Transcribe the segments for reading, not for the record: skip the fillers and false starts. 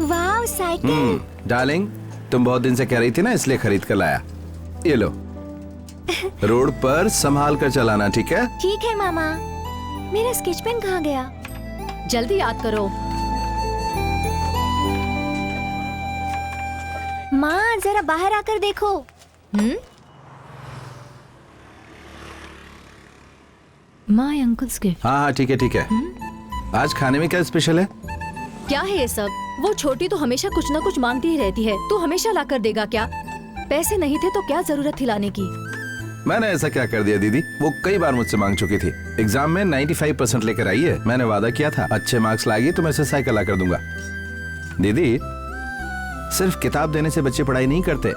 वाह cycle. Darling, तुम बहुत दिन से कह रही थी ना, इसलिए खरीद कर लाया। ये लो। रोड पर संभाल कर चलाना, ठीक है? ठीक है मामा। मेरा स्केच पेन कहाँ गया? जल्दी याद करो। माँ जरा बाहर आकर देखो। My uncle's gift. हाँ ठीक है ठीक है। आज खाने में क्या स्पेशल है? क्या है ये सब? वो छोटी तो हमेशा कुछ ना कुछ मांगती ही रहती है। तू हमेशा ला कर देगा क्या? पैसे नहीं थे तो क्या जरूरत थी लाने की? मैंने ऐसा क्या कर दिया दीदी? वो कई बार मुझसे मांग चुकी थी। एग्जाम में 95% लेकर आई है। मैंने वादा किया था अच्छे मार्क्स लाएगी तो मैं इसे साइकिल ला कर दूंगा। दीदी, सिर्फ किताब देने से बच्चे पढ़ाई नहीं करते,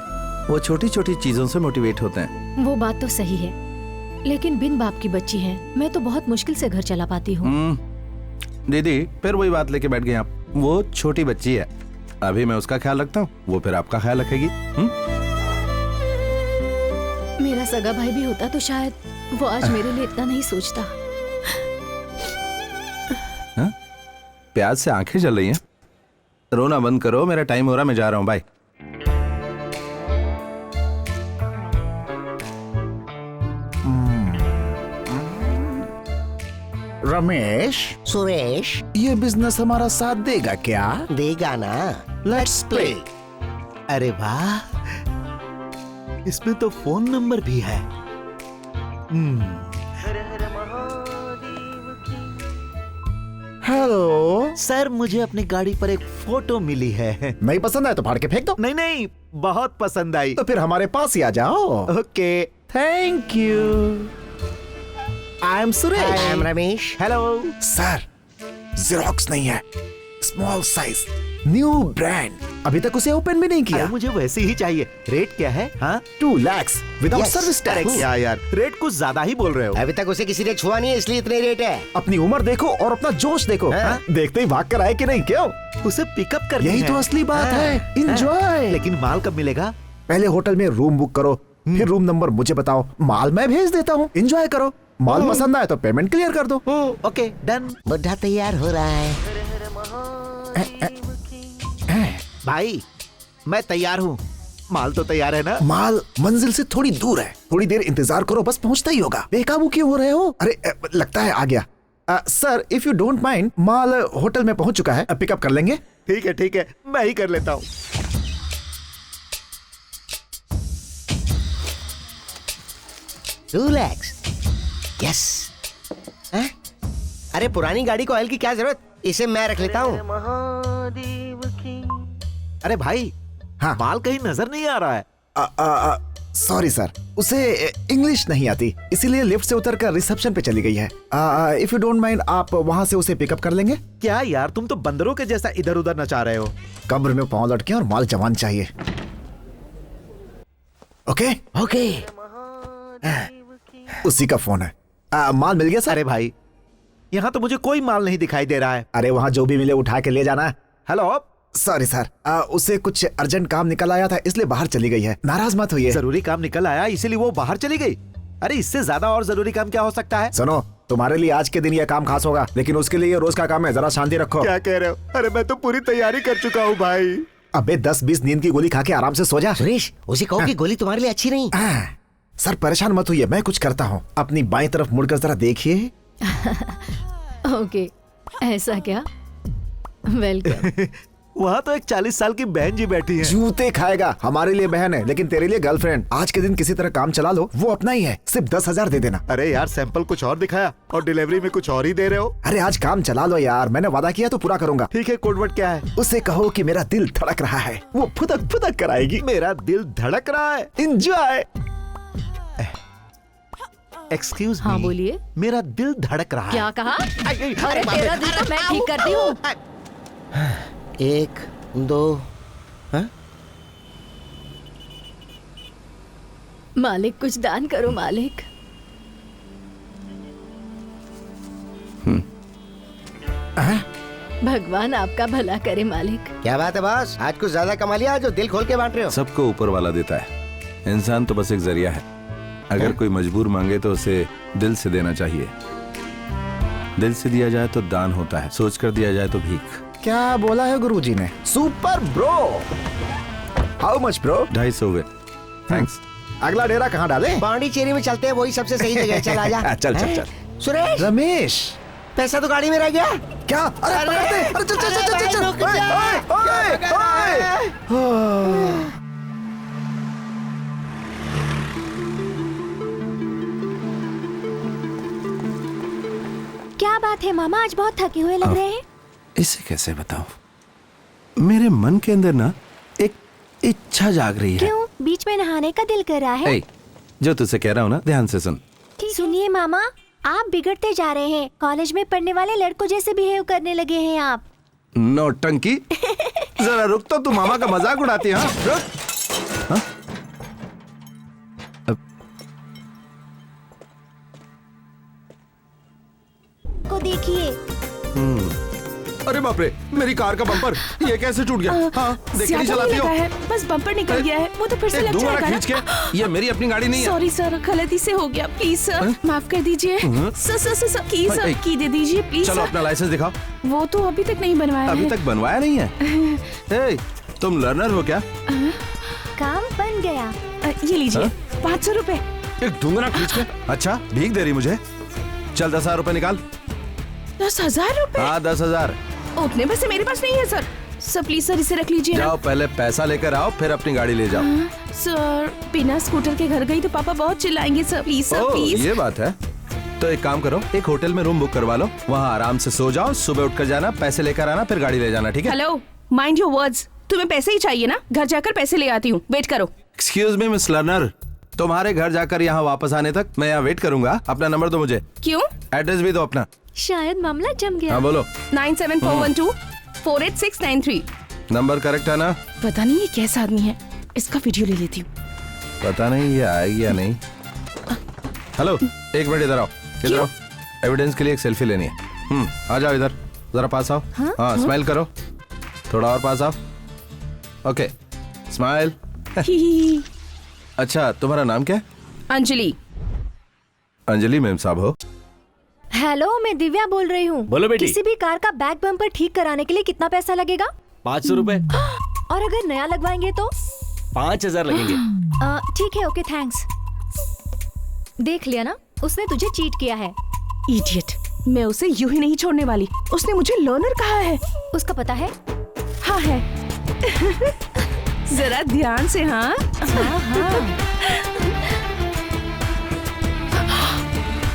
वो छोटी छोटी चीजों से मोटिवेट होते हैं। वो बात तो सही है, लेकिन बिन बाप की बच्ची है। मैं तो बहुत मुश्किल से घर चला पाती हूँ। दीदी फिर वही बात लेके बैठ गए आप। वो छोटी बच्ची है, अभी मैं उसका ख्याल रखता हूँ, वो फिर आपका ख्याल रखेगी। मेरा सगा भाई भी होता तो शायद वो आज मेरे लिए इतना नहीं सोचता। प्याज से आंखें जल रही हैं। रोना बंद करो, मेरा टाइम हो रहा, मैं जा रहा हूँ, बाय। रमेश, सुरेश, ये बिजनेस हमारा साथ देगा क्या? देगा ना। Let's play. अरे वाह, इसमें तो फोन नंबर भी है। हेलो सर, मुझे अपनी गाड़ी पर एक फोटो मिली है। नहीं पसंद आए तो फाड़ के फेंक दो। नहीं नहीं, बहुत पसंद आई। तो फिर हमारे पास ही आ जाओ। Okay, thank you. I am Suresh. I am Ramesh. Hello sir, xerox नहीं है, स्मॉल साइज, न्यू ब्रांड। अभी तक उसे ओपन भी नहीं किया। अरे मुझे वैसे ही चाहिए। रेट क्या है? हाँ, 2 लाख विदाउट Yes. सर्विस अरे टैक्स। क्या यार, रेट कुछ ज्यादा ही बोल रहे हो। अभी तक उसे किसी ने छुआ नहीं है, इसलिए इतने रेट है। अपनी उम्र देखो और अपना जोश देखो। हाँ? देखते ही भाग कर आए कि नहीं? क्यों? उसे पिकअप करनी यही है। तो असली बात हाँ, है। हाँ। एंजॉय। लेकिन माल कब मिलेगा? पहले होटल में रूम बुक करो, फिर रूम नंबर मुझे बताओ, माल मैं भेज देता हूँ। एंजॉय करो। माल पसंद आए तो पेमेंट क्लियर कर दो। Okay, done. बुढ़ा तैयार हो रहा है। भाई, मैं तैयार हूँ। माल तो तैयार है ना? माल मंजिल से थोड़ी दूर है, थोड़ी देर इंतजार करो, बस पहुंचता ही होगा। बेकाबू क्यों हो रहे हो? अरे लगता है आ गया। Sir, if you don't mind, mall hotel में पहुंच चुका है, पिकअप कर लेंगे। ठीक है, मैं ही कर लेता हूँ। $2 lakhs। यस। अरे पुरानी गाड़ी को ऑयल की क्या जरूरत, इसे मैं रख लेता हूँ। अरे भाई, हाँ। माल कहीं नजर नहीं आ रहा है। सॉरी सर, उसे इंग्लिश नहीं आती, इसीलिए लिफ्ट से उतरकर रिसेप्शन पे चली गई है। इफ यू डोंट माइंड, आप वहां से उसे पिकअप कर लेंगे। क्या यार, तुम तो बंदरों के जैसा इधर उधर नचा रहे हो। कब्र में पांव लटके और माल जवान चाहिए। Okay okay. उसी का फोन है। माल मिल गया सर? अरे भाई, यहाँ तो मुझे कोई माल नहीं दिखाई दे रहा है। अरे वहाँ जो भी मिले उठा के ले जाना। हेलो, सॉरी सर, उसे कुछ अर्जेंट काम निकल आया था, इसलिए बाहर चली गई है। नाराज मत होइए। जरूरी काम निकल आया इसीलिए वो बाहर चली गई? अरे इससे ज्यादा और जरूरी काम क्या हो सकता है? सुनो, तुम्हारे लिए आज के दिन यह काम खास होगा, लेकिन उसके लिए ये रोज का काम है। जरा शांति रखो। क्या कह रहे हो? अरे मैं तो पूरी तैयारी कर चुका हूँ भाई। अबे 10-20 नींद की गोली खा के आराम से सो जा। सुरेश, उसे कहो कि गोली तुम्हारे लिए अच्छी नहीं। सर परेशान मत होइए, मैं कुछ करता हूँ। अपनी बाईं तरफ मुड़कर जरा देखिए। ओके, ऐसा क्या? वेलकम। वहाँ तो एक 40 साल की बहन जी बैठी है। जूते खाएगा। हमारे लिए बहन है, लेकिन तेरे लिए गर्लफ्रेंड। आज के दिन किसी तरह काम चला लो, वो अपना ही है। सिर्फ 10,000 दे देना। अरे यार, सैंपल कुछ और दिखाया और डिलीवरी में कुछ और ही दे रहे हो। अरे आज काम चला लो यार, मैंने वादा किया तो पूरा करूंगा। ठीक है, कोडवर्ड क्या है? उसे कहो कि मेरा दिल धड़क रहा है, वो फुदक फुदक कराएगी। मेरा दिल धड़क रहा है। एंजॉय। एक्सक्यूज हाँ बोलिए। मेरा दिल धड़क रहा है। क्या कहा? अरे तेरा दिल तो मैं ठीक करती हूँ। 1, 2। मालिक, कुछ दान करो मालिक। भगवान आपका भला करे मालिक। क्या बात है बॉस, आज कुछ ज्यादा कमा लिया जो दिल खोल के बांट रहे हो। सबको ऊपर वाला देता है, इंसान तो बस एक जरिया है। अगर कोई मजबूर मांगे तो उसे दिल से देना चाहिए। दिल से दिया जाए तो दान होता है, सोच कर दिया जाए तो भीख। क्या बोला है गुरुजी ने? Super bro. How much bro? 250 हुए। थैंक्स। अगला डेरा कहाँ डाले? पांडिचेरी में चलते हैं, वही सबसे सही जगह है। चल आजा। चल चल चल। सुरेश, रमेश, पैसा तो गाड़ी में रह गया। क्या? अरे पकड़ते! अरे चल चल चल चल चल। रुक जा। ओए, ओए, ओए। क्या बात है मामा, आज बहुत थके हुए लग रहे हैं। इसे कैसे बताऊं? मेरे मन के अंदर ना एक इच्छा जाग रही है। क्यों? बीच में नहाने का दिल कर रहा है? ए, जो तुझसे कह रहा हूँ ना, ध्यान से सुन। सुनिए मामा, आप बिगड़ते जा रहे हैं। कॉलेज में पढ़ने वाले लड़कों जैसे बिहेव करने लगे हैं आप। नौटंकी। जरा रुक तो, तू मामा का मजाक उड़ाती है। हाँ? रुक। हाँ? को देखिए। अरे बाप रे, मेरी कार का बम्पर ये कैसे टूट गया? हाँ, देख के नहीं चलाती हो? बस बम्पर निकल गया है, वो तो फिर से लग दोबारा जाएगा खींच के, ये मेरी अपनी गाड़ी नहीं है। सॉरी सर, गलती से हो गया, प्लीज सर माफ कर दीजिए। सर की सर की दे दीजिए प्लीज। चलो सर अपना लाइसेंस दिखाओ। वो तो अभी तक नहीं बनवाया अभी है। तक बनवाया नहीं है? ए, तुम लर्नर हो क्या? काम बन गया। ये लीजिए 500 रुपए। एक ढूंढना खींच के। अच्छा, भीख दे रही मुझे? चल 10,000 रुपए निकाल। 10,000 रुपए? हाँ 10,000। उतने पैसे मेरे पास नहीं है सर। सर प्लीज सर इसे रख लीजिए ना। जाओ, पहले पैसा लेकर आओ, फिर अपनी गाड़ी ले जाओ। सर बिना स्कूटर के घर गई तो पापा बहुत चिल्लाएंगे sir, please sir oh, please. ये बात है। तो एक काम करो, एक होटल में रूम बुक करवा लो, वहाँ आराम से सो जाओ, सुबह उठकर जाना, पैसे लेकर आना, फिर गाड़ी ले जाना, ठीक है? Hello, mind your words. तुम्हें पैसे ही चाहिए ना? घर जाकर पैसे ले आती हूँ, वेट करो। एक्सक्यूज मी मिस लर्नर, तुम्हारे घर जाकर यहाँ वापस आने तक मैं यहाँ वेट करूंगा। अपना नंबर दो मुझे। क्यों? एड्रेस भी दो अपना। शायद मामला जम गया। हाँ बोलो। 9741248693। नंबर करेक्ट है ना? पता नहीं ये कैसा आदमी है, इसका वीडियो ले लेती हूँ। पता नहीं ये आएगी या नहीं। हेलो, एक मिनट इधर आओ, इधर आओ। एविडेंस के लिए एक सेल्फी लेनी है। आ जाओ इधर, जरा पास आओ। हाँ स्माइल करो, थोड़ा और पास आओ। Okay smile. अच्छा, तुम्हारा नाम क्या है? अंजलि। अंजलि मैम साहब हो? हेलो, मैं दिव्या बोल रही हूँ। बोलो बेटी। किसी भी कार का बैक बम्पर ठीक कराने के लिए कितना पैसा लगेगा? 500 रुपए। और अगर नया लगवाएंगे तो? 5,000 लगेंगे। ठीक है, ओके थैंक्स। देख लिया ना, उसने तुझे चीट किया है। इडियट, मैं उसे यूं ही नहीं छोड़ने वाली। उसने मुझे लर्नर कहा है। उसका पता है? हाँ है। जरा ध्यान से। हाँ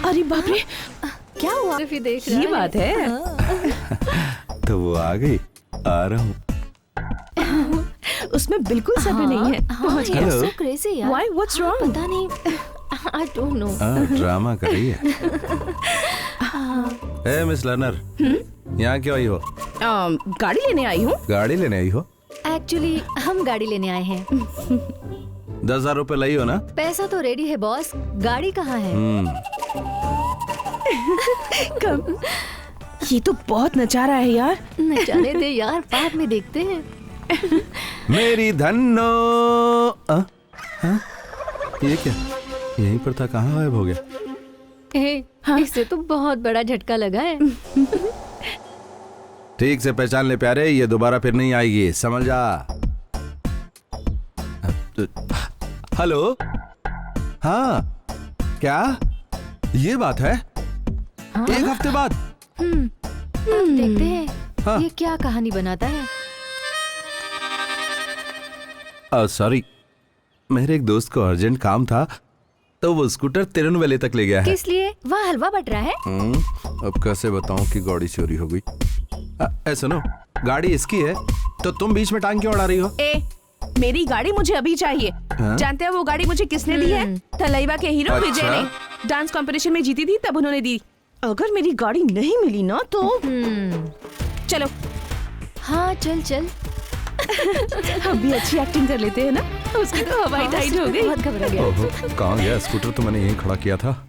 अरे बाप रे, क्या हुआ? भी देख रहा ये है। बात है। तो वो आ गई, आ रहा हूँ। उसमें बिल्कुल सब्र नहीं है। हाँ, Hello. so crazy यार। Why? What's wrong? पता नहीं, I don't know। ड्रामा कर रही है। ए मिस लर्नर, यहाँ क्यों आई हो? गाड़ी लेने आई हूँ। गाड़ी लेने आई हो? एक्चुअली हम गाड़ी लेने आए हैं। 10,000 रुपए लाई हो ना? पैसा तो रेडी है बॉस, गाड़ी कहाँ है? कम। ये तो बहुत नचा रहा है यार। न जाने दे यार, बाद में देखते हैं। मेरी धन्नो। ये क्या? यहीं पर था, कहाँ गायब हो गया? इसे तो बहुत बड़ा झटका लगा है। ठीक से पहचान ले प्यारे, ये दोबारा फिर नहीं आएगी, समझ जा। हेलो, हाँ क्या ये बात है? एक हफ्ते बाद? अब देखते हैं हाँ। ये क्या कहानी बनाता है। सॉरी, मेरे एक दोस्त को अर्जेंट काम था, तो वो स्कूटर तिरुनवेले तक ले गया है। किस लिए? वहाँ हलवा बट रहा है। अब कैसे बताऊं कि गाड़ी चोरी हो गई? सुनो, गाड़ी इसकी है, तो तुम बीच में टांग क्यों अड़ा रही हो? मेरी गाड़ी मुझे अभी चाहिए। जानते हैं वो गाड़ी मुझे किसने दी है? थलैवा के हीरो अच्छा? विजय ने। डांस कंपटीशन में जीती थी तब उन्होंने दी। अगर मेरी गाड़ी नहीं मिली ना तो चलो। हाँ चल चल। हम भी अच्छी एक्टिंग कर लेते हैं ना। उसकी तो हवाई टाइट हो गई। बहुत घबरा गया। ओहो, कहाँ गया स्कूटर? तो मैंने यहीं खड़ा किया था।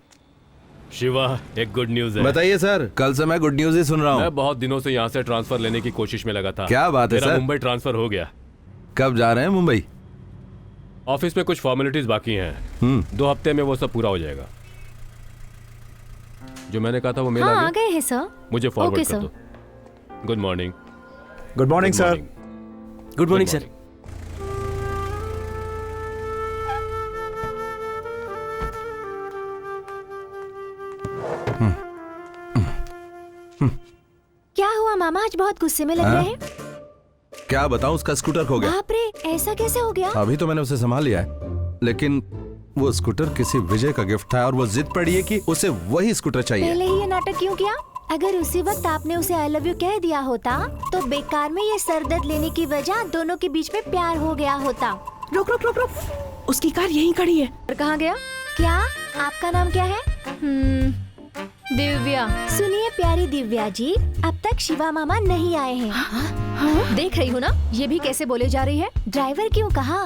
शिवा, एक गुड न्यूज है। बताइए सर, कल से मैं गुड न्यूज ही सुन रहा हूँ। मैं बहुत दिनों से यहाँ से ट्रांसफर लेने की कोशिश में लगा था। क्या बात है मेरा सर? मुंबई ट्रांसफर हो गया। कब जा रहे हैं मुंबई? ऑफिस में कुछ फॉर्मेलिटीज बाकी हैं। 2 हफ्ते में वो सब पूरा हो जाएगा। जो मैंने कहा था वो मेल हाँ आ आ गया। गए हैं सर। मुझे फॉरवर्ड ओके, कर सर। दो। Good morning. Good morning sir. Good morning sir. क्या हुआ मामा, आज बहुत गुस्से में लग रहे हैं। क्या बताऊं, उसका स्कूटर खो गया। बाप रे, ऐसा कैसे हो गया? अभी तो मैंने उसे संभाल लिया है, लेकिन वो स्कूटर किसी विजय का गिफ्ट था और वो जिद पड़ी है कि उसे वही स्कूटर चाहिए। पहले ही ये नाटक क्यों किया? अगर उसी वक्त आपने उसे आई लव यू कह दिया होता तो बेकार में ये सरदर्द लेने की वजह दोनों के बीच में प्यार हो गया होता। रुक रुक रुक रुक, उसकी कार यहीं खड़ी है। और कहाँ गया? क्या आपका नाम क्या है? दिव्या। सुनिए प्यारी दिव्या जी, अब तक शिवा मामा नहीं आए हैं। देख रही हूँ ना, ये भी कैसे बोले जा रही है। ड्राइवर क्यों कहा?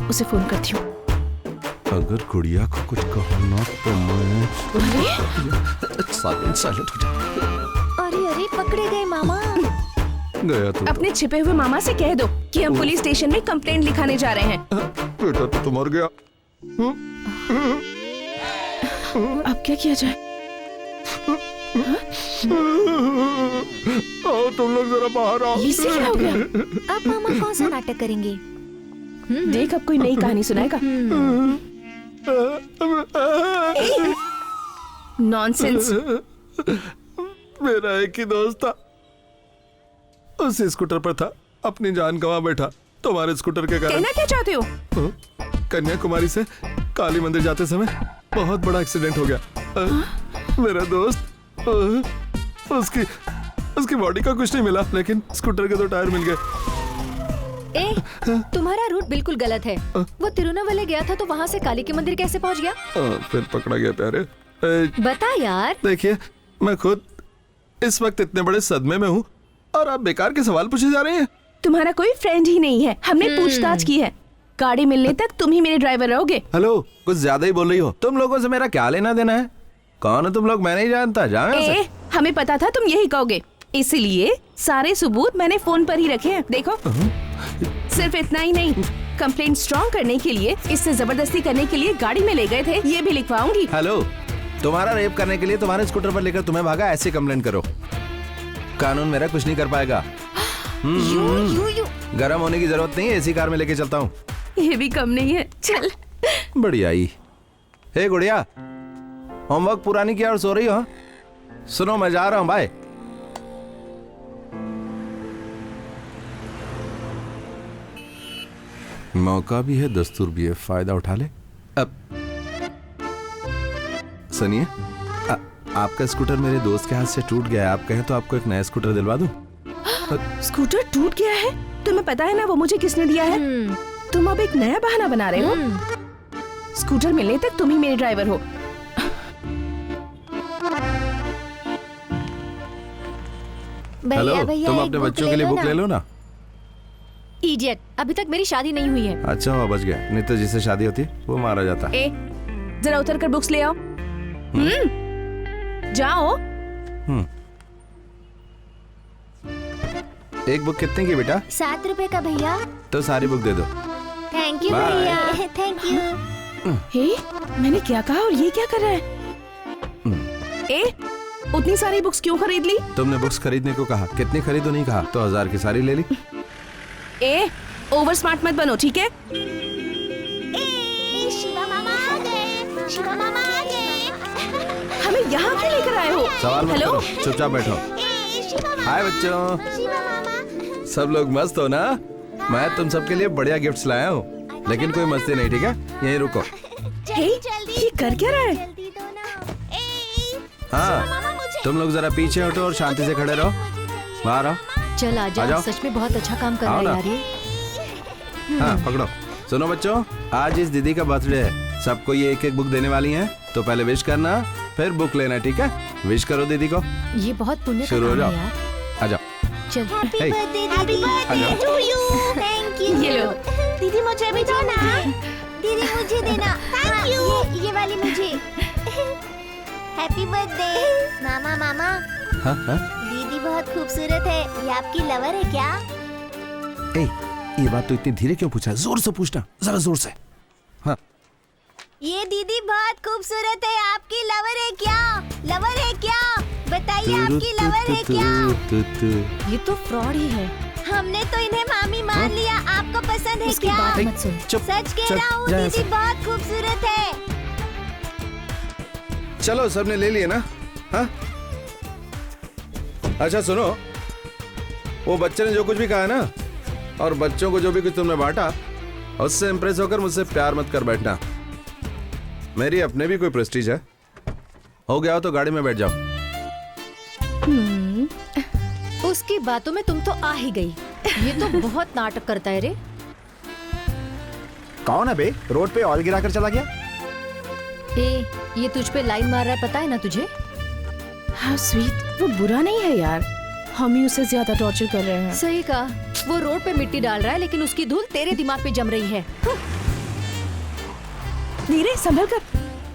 उसे फोन करती हूँ। अगर गुड़िया को कुछ कहो ना तो मैं साइलेंट हो जा। अरे अरे, पकड़े गए मामा। गया तो अपने छिपे हुए मामा से कह दो कि हम पुलिस स्टेशन में कंप्लेंट लिखाने जा रहे हैं। बेटा तो मर गया। अब क्या किया जाए? आओ तुम लोग जरा बाहर आओ। इससे क्या हो गया? अब मामा कौन सा नाटक करेंगे? देख, अब कोई नई कहानी सुनाएगा। नॉनसेंस। मेरा एक ही दोस्त था, उसी स्कूटर पर था, अपनी जान गंवा बैठा तुम्हारे स्कूटर के कारण। कहना क्या चाहते हो? कन्याकुमारी से काली मंदिर जाते समय बहुत बड़ा एक्सीडेंट हो गया। मेरा दोस्त उसकी बॉडी का कुछ नहीं मिला, लेकिन स्कूटर के 2 टायर मिल गए। तुम्हारा रूट बिल्कुल गलत है। वो तिरुनावले गया था तो वहाँ से काली के मंदिर कैसे पहुँच गया? फिर पकड़ा गया प्यारे। बता यार। देखिए, मैं खुद इस वक्त इतने बड़े सदमे में हूँ और आप बेकार के सवाल पूछे जा रहे हैं। तुम्हारा कोई फ्रेंड ही नहीं है। हमने पूछताछ की है। गाड़ी मिलने तक तुम ही मेरे ड्राइवर रहोगे। हेलो, कुछ ज्यादा ही बोल रही हो। तुम लोगों से मेरा क्या लेना देना है? कौन हो तुम लोग? मैं नहीं जानता। जाओ यहाँ से। हमें पता था तुम यही कहोगे, इसलिए सारे सबूत मैंने फोन पर ही रखे हैं। देखो, सिर्फ इतना ही नहीं, कंप्लेंट स्ट्रॉन्ग करने के लिए, इससे जबरदस्ती करने के लिए गाड़ी में ले गए थे, ये भी लिखवाऊंगी। हेलो, तुम्हारा रेप करने के लिए तुम्हारे स्कूटर पर लेकर तुम्हें भागा, ऐसे कंप्लेंट करो। कानून मेरा कुछ नहीं कर पाएगा। गरम होने की जरूरत नहीं है, एसी कार में लेके चलता हूँ। ये भी कम नहीं है। चल। बढ़िया ही। हे गुड़िया, होमवर्क पूरा नहीं किया और सो रही हो? सुनो, मैं जा रहा हूँ, बाय। मौका भी है, दस्तूर भी है, फायदा उठा ले। अब सुनिए, आपका स्कूटर मेरे दोस्त के हाथ से टूट गया है। आप कहें तो आपको एक नया स्कूटर दिलवा दूं? स्कूटर टूट गया है? तुम्हें पता है ना वो मुझे किसने दिया है? तुम अब एक नया बहाना बना रहे हो। स्कूटर मिलने तक तुम ही मेरे ड्राइवर हो। हेलो, भैया, तुम एक अपने बुक बच्चों के लिए बुक ले लो ना। इडियट, अभी तक मेरी शादी नहीं हुई है। अच्छा हुआ बच गया, नहीं तो जिससे शादी होती वो मारा जाता। जरा उतर कर बुक्स ले आओ। जाओ। एक बुक कितने की बेटा? 7 रुपए का भैया। तो सारी बुक दे दो। Thank you Bye. भैया, थैंक यू। हे, मैंने क्या कहा और ये क्या कर रहा है? उतनी सारी बुक्स क्यों खरीद ली? तुमने बुक्स खरीदने को कहा, कितनी खरीदो नहीं कहा, तो 1000 की सारी ले ली। ओवर स्मार्ट मत बनो, ठीक है? शिवा मामा आ गए, शिवा मामा आ गए। हमें यहाँ क्यों लेकर आए हो? सवाल मत हेलो? करो, चुपचाप बैठो। शिवा मामा, हाय बच्चों, शिवा मामा। सब लोग मस्त हो ना? मैं तुम सबके लिए बढ़िया गिफ्ट्स लाया हूँ, लेकिन कोई मस्ती नहीं, ठीक है? यहीं रुको। ये कर क्या रहा है? जल्दी दो ना। हाँ, तुम लोग जरा पीछे हटो और शांति से खड़े रहो। बाहर आओ। चल आ आजा, जाओ। सच में बहुत अच्छा काम कर रहा आओ है ना। यार ये। हाँ, पकड़ो। सुनो बच्चों, आज इस दीदी का बर्थडे है, सबको ये एक एक बुक देने वाली हैं, तो पहले विश करना, फिर बुक लेना, ठीक है? विश करो दीदी को। ये बहुत पुण्य का शुरू हो काम है जाओ। यार। आ जाओ। चल। Hey. Happy birthday to you. Thank you. ये लो। दीदी मुझे भी दो ना। दीदी मुझे देना। Thank you. ये वाली मुझे। हैप्पी बर्थडे मामा। मामा, हाँ हाँ। दीदी बहुत खूबसूरत है, ये आपकी लवर है क्या? ये बात तो इतनी धीरे क्यों पूछा? जोर से पूछना, जरा जोर से। हाँ। ये दीदी बहुत खूबसूरत है, आपकी लवर है क्या? लवर है क्या? बताइए आपकी लवर है क्या? ये तो फ्रॉड ही है। हमने तो इन्हें मामी मान लिया, आपको पसंद है उसकी क्या? बात मत सुन। सच कह रहा हूँ, जा यहाँ दीदी बहुत खूबसूरत है। चलो सबने ले लिए ना? हाँ अच्छा सुनो, वो बच्चे ने जो कुछ भी कहा है ना, और बच्चों को जो भी कुछ तुमने बांटा, उससे इंप्रेस होकर मुझसे प्यार मत कर बैठना। मेरी अपने भी कोई प्रेस्टीज है। हो गया हो तो गाड़ी में बैठ जाओ। उसकी बातों में तुम तो आ ही गई। ये तो बहुत नाटक करता है रे। कौन है बे? रोड पे ऑयल गिरा कर चला गया। ये तुझ पे लाइन मार रहा है, पता है ना तुझे? हाँ स्वीट, वो बुरा नहीं है यार, हम ही उसे ज्यादा टॉर्चर कर रहे हैं। सही कहा, वो रोड पे मिट्टी डाल रहा है लेकिन उसकी धूल तेरे दिमाग पे जम रही है। नीरे संभल कर।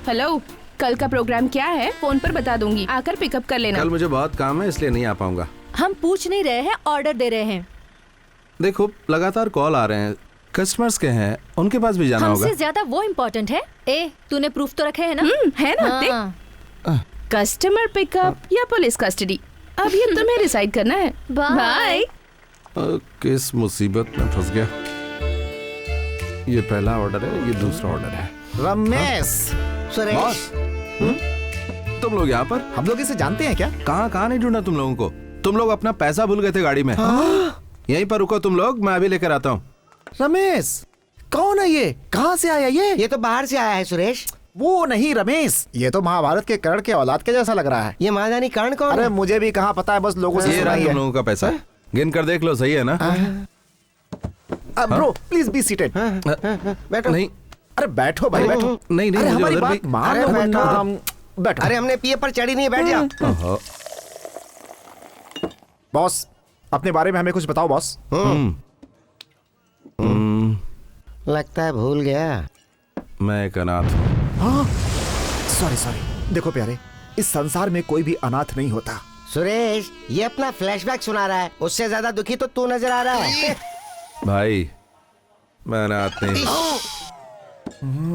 हेलो, कल का प्रोग्राम क्या है? फोन पर बता दूंगी, आकर पिकअप कर लेना। कल मुझे बहुत काम है इसलिए नहीं आ पाऊंगा। हम पूछ नहीं रहे हैं, ऑर्डर दे रहे हैं। देखो लगातार कॉल आ रहे हैं, कस्टमर्स के हैं, उनके पास भी जाना होगा। हमसे ज्यादा वो इम्पोर्टेंट है। तूने प्रूफ तो रखे है ना? है ना? हाँ। देख, कस्टमर पिकअप या पुलिस कस्टडी, अब ये तुम्हें डिसाइड करना है। बाय। किस मुसीबत में फंस गया। ये पहला ऑर्डर है, ये दूसरा ऑर्डर है। रमेश, सुरेश, तुम लोग यहाँ पर? हम लोग इसे जानते हैं क्या? कहाँ नहीं ढूंढा तुम लोगों को? तुम लोग अपना पैसा भूल गए थे गाड़ी में। यहीं पर रुको तुम लोग, मैं अभी लेकर आता हूँ। रमेश, कौन है ये? कहाँ से आया ये? ये तो बाहर से आया है सुरेश। वो नहीं रमेश, ये तो महाभारत के कर्ण के औलाद के जैसा लग रहा है। ये महादानी कर्ण कौन अरे है? मुझे भी कहाँ पता है, बस लोगों से ये सुना रहा ही तुम है। लोगों का पैसा, गिन कर देख लो, सही है ना? Bro please be seated. बैठो। नहीं अरे बैठो भाई बैठो। नहीं अरे मुझे हमारी उधर बात भी- मान अरे लो बैठो। वरना बैठो। अरे हमने पिए पर चढ़ी नहीं, बैठ जा। ओहो, बॉस, अपने बारे में हमें कुछ बताओ बॉस। लगता है भूल गया। मैं एक अनाथ हूँ। Sorry sorry. देखो प्यारे, इस संसार में कोई भी अनाथ नहीं होता। सुरेश, ये अपना फ्लैशबैक सुना रहा है, उससे ज्यादा दुखी तो तू नजर आ रहा है। भाई मैं अनाथ नहीं,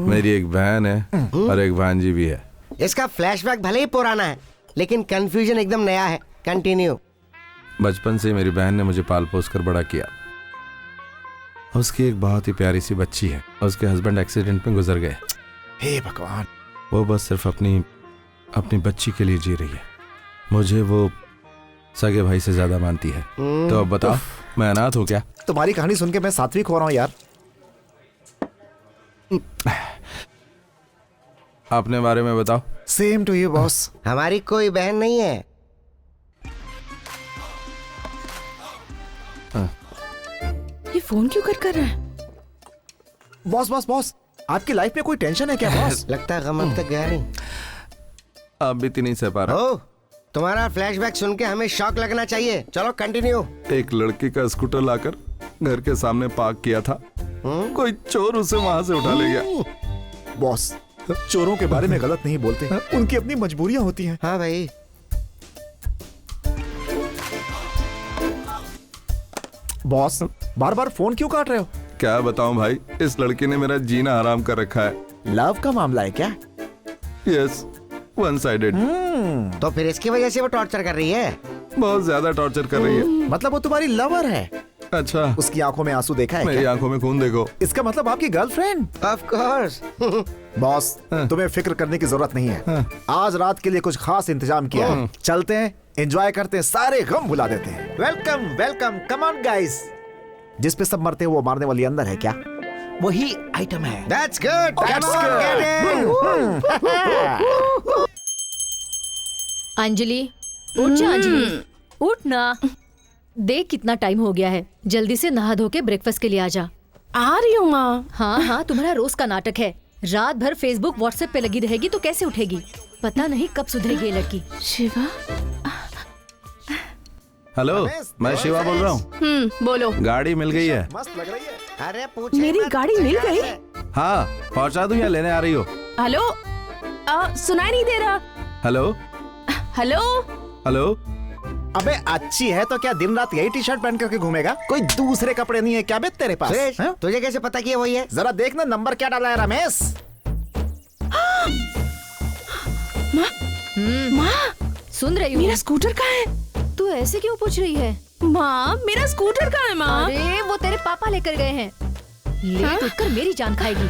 मेरी एक बहन है और एक भांजी भी है। इसका फ्लैशबैक भले ही पुराना है, लेकिन कंफ्यूजन एकदम नया है। कंटिन्यू। बचपन से मेरी बहन ने मुझे पाल पोस कर बड़ा किया। उसकी एक बहुत ही प्यारी सी बच्ची है, उसके हस्बैंड एक्सीडेंट में गुजर गए। हे भगवान। वो बस सिर्फ अपनी बच्ची के लिए जी रही है। मुझे वो सगे भाई से ज्यादा मानती है। तो अब बताओ, मैं अनाथ हूँ क्या? तुम्हारी कहानी सुन के मैं सात्विक हो रहा हूँ यार। अपने बारे में बताओ। Same to you boss. हमारी कोई बहन नहीं है। ये फोन क्यों कर रहा है? बॉस बॉस बॉस, आपकी लाइफ में कोई टेंशन है क्या बॉस? लगता है गम अब तक गया नहीं। अब भी नहीं सह पा रहा। ओ, तुम्हारा फ्लैशबैक सुन के हमें शॉक लगना चाहिए। चलो कंटिन्यू। एक लड़की का स्कूटर लाकर घर के सामने पार्क किया था, कोई चोर उसे वहां से उठा ले गया। बॉस, चोरों के बारे में गलत नहीं बोलते, उनकी अपनी मजबूरियां होती हैं। हाँ भाई। बॉस, बार बार फोन क्यों काट रहे हो? क्या बताऊं भाई, इस लड़की ने मेरा जीना हराम कर रखा है। लव का मामला है क्या? Yes, one sided. तो फिर इसकी वजह से वो टॉर्चर कर रही है। बहुत ज्यादा टॉर्चर कर रही है। मतलब वो तुम्हारी लवर है? अच्छा, उसकी आंखों में आंसू देखा है मेरी क्या? आंखों में खून देखो। इसका मतलब आपकी गर्लफ्रेंड? Of course. बॉस, तुम्हें फिक्र करने की जरूरत नहीं है। आज रात के लिए कुछ खास इंतजाम किया है। चलते हैं, एंजॉय करते हैं, सारे गम भुला देते हैं। Welcome welcome, come on guys. जिस पे सब मरते हैं वो मारने वाली अंदर है क्या? वही आइटम है। That's good. That's Come on, good. get in. Anjali, उठ जा अंजलि, उठ ना। देख कितना टाइम हो गया है, जल्दी से नहा धो के ब्रेकफास्ट के लिए आ जा। आ रही हूँ माँ। हाँ, तुम्हारा रोज का नाटक है। रात भर फेसबुक व्हाट्सएप पे लगी रहेगी तो कैसे उठेगी? पता नहीं कब सुधरेगी ये लड़की। शिवा। हेलो, मैं शिवा बोल रहा हूँ। बोलो। गाड़ी मिल गई है। मस्त लग रही है। अरे पूछ। मेरी गाड़ी मिल गई? हाँ, पहुँचा दूं या लेने आ रही हो? हेलो, सुनाई नहीं दे रहा। Hello hello. हेलो। अबे अच्छी है तो क्या दिन रात यही टी शर्ट पहन करके घूमेगा? कोई दूसरे कपड़े नहीं है क्या बे तेरे पास? सुरेश, हाँ? तुझे कैसे पता कि ये वही है? जरा देखना नंबर क्या डाला है रमेश। माँ, सुन रही मेरा हूँ। स्कूटर कहाँ है? तू ऐसे क्यों पूछ रही है? माँ मेरा स्कूटर कहाँ है माँ? अरे वो तेरे पापा लेकर गए हैं। लेट उठकर मेरी जान खाएगी।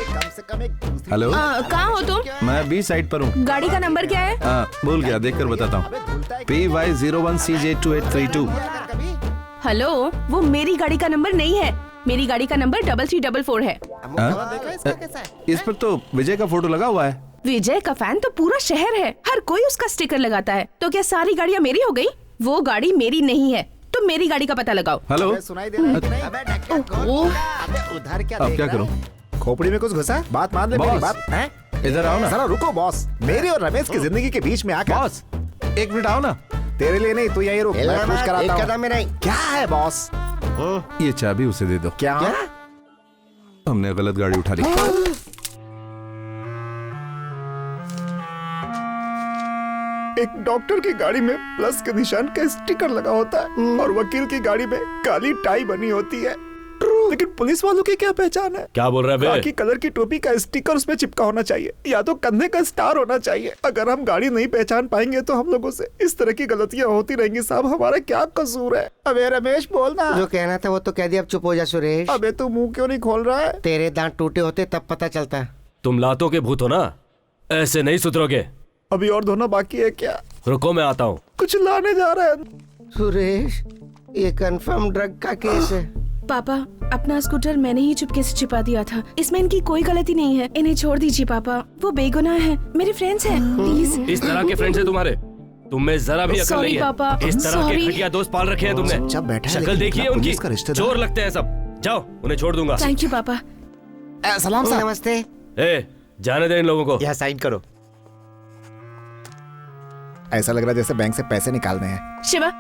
कम से कम एक दूसरी हेलो, कहाँ हो तुम? मैं बी साइड पर हूँ। गाड़ी का नंबर क्या है? भूल गया, देखकर बताता हूँ। PY01CJ2832। हेलो, वो मेरी गाड़ी का नंबर नहीं है। मेरी गाड़ी का नंबर 3344 है। इस पर तो विजय का फोटो लगा हुआ है। विजय का फैन तो पूरा शहर है, हर कोई उसका स्टिकर लगाता है। तो क्या सारी गाड़ियाँ मेरी हो गई? वो गाड़ी मेरी नहीं है, तुम मेरी गाड़ी का पता लगाओ। हेलो, सुनाई दे रहा है कि नहीं? अबे ढक्कन खोल। अबे उधर क्या अब देख क्या रहा करूं? है? खोपड़ी में कुछ घुसा है? बात मान ले मेरी बॉस। बात हैं? इधर आओ ना। जरा रुको बॉस, मेरी और रमेश की जिंदगी के बीच में आकर। बॉस, एक मिनट आओ ना। तेरे लिए नहीं, तू यहीं रुक, मैं हिलना कुछ मत, कराता एक हूँ। कदम में नहीं। क्या है बॉस? ये चाबी उसे दे दो। क्या? हमने गलत गाड़ी उठा ली। एक डॉक्टर की गाड़ी में प्लस के निशान का स्टिकर लगा होता है और वकील की गाड़ी में काली टाई बनी होती है। लेकिन पुलिस वालों की क्या पहचान है? क्या बोल रहा है बे? खाकी कलर की टोपी का स्टिकर उसमें चिपका होना चाहिए या तो कंधे का स्टार होना चाहिए। अगर हम गाड़ी नहीं पहचान पाएंगे तो हम लोगों से इस तरह की गलतियां होती रहेंगी। साहब हमारा क्या कसूर है? अबे रमेश बोलना। जो कहना था वो तो कह दिया, अब चुप हो जा सुरेश। अबे तू मुंह क्यों नहीं खोल रहा है? तेरे दांत टूटे होते तब पता चलता। तुम लातों के भूत हो ना, ऐसे नहीं सुधरोगे। अभी और धोना बाकी है क्या? रुको, मैं आता हूँ। कुछ लाने जा रहा है। सुरेश, ये कंफर्म ड्रग का केस है। पापा, अपना स्कूटर मैंने ही चुपके से छिपा दिया था। इसमें इनकी कोई गलती नहीं है। इन्हें छोड़ दीजिए पापा, वो बेगुनाह है, मेरे फ्रेंड्स हैं। प्लीज। इस तरह के फ्रेंड्स हैं तुम्हारे? तुम में जरा भी अकल Sorry, नहीं है। पापा, इस तरह के sorry। घटिया दोस्त पाल रखे हैं तुमने। चुपचाप बैठा है, शक्ल लेकिन देखिए अपना उनकी, पुलिस का रिश्तेदार। चोर लगते हैं सब। जाओ, उन्हें छोड़ दूंगा। थैंक यू पापा। सलाम साहब। नमस्ते। ए, जाने दे इन लोगों को। यहाँ साइन करो। ऐसा लग रहा है जैसे बैंक से पैसे निकालने हैं। शिवा,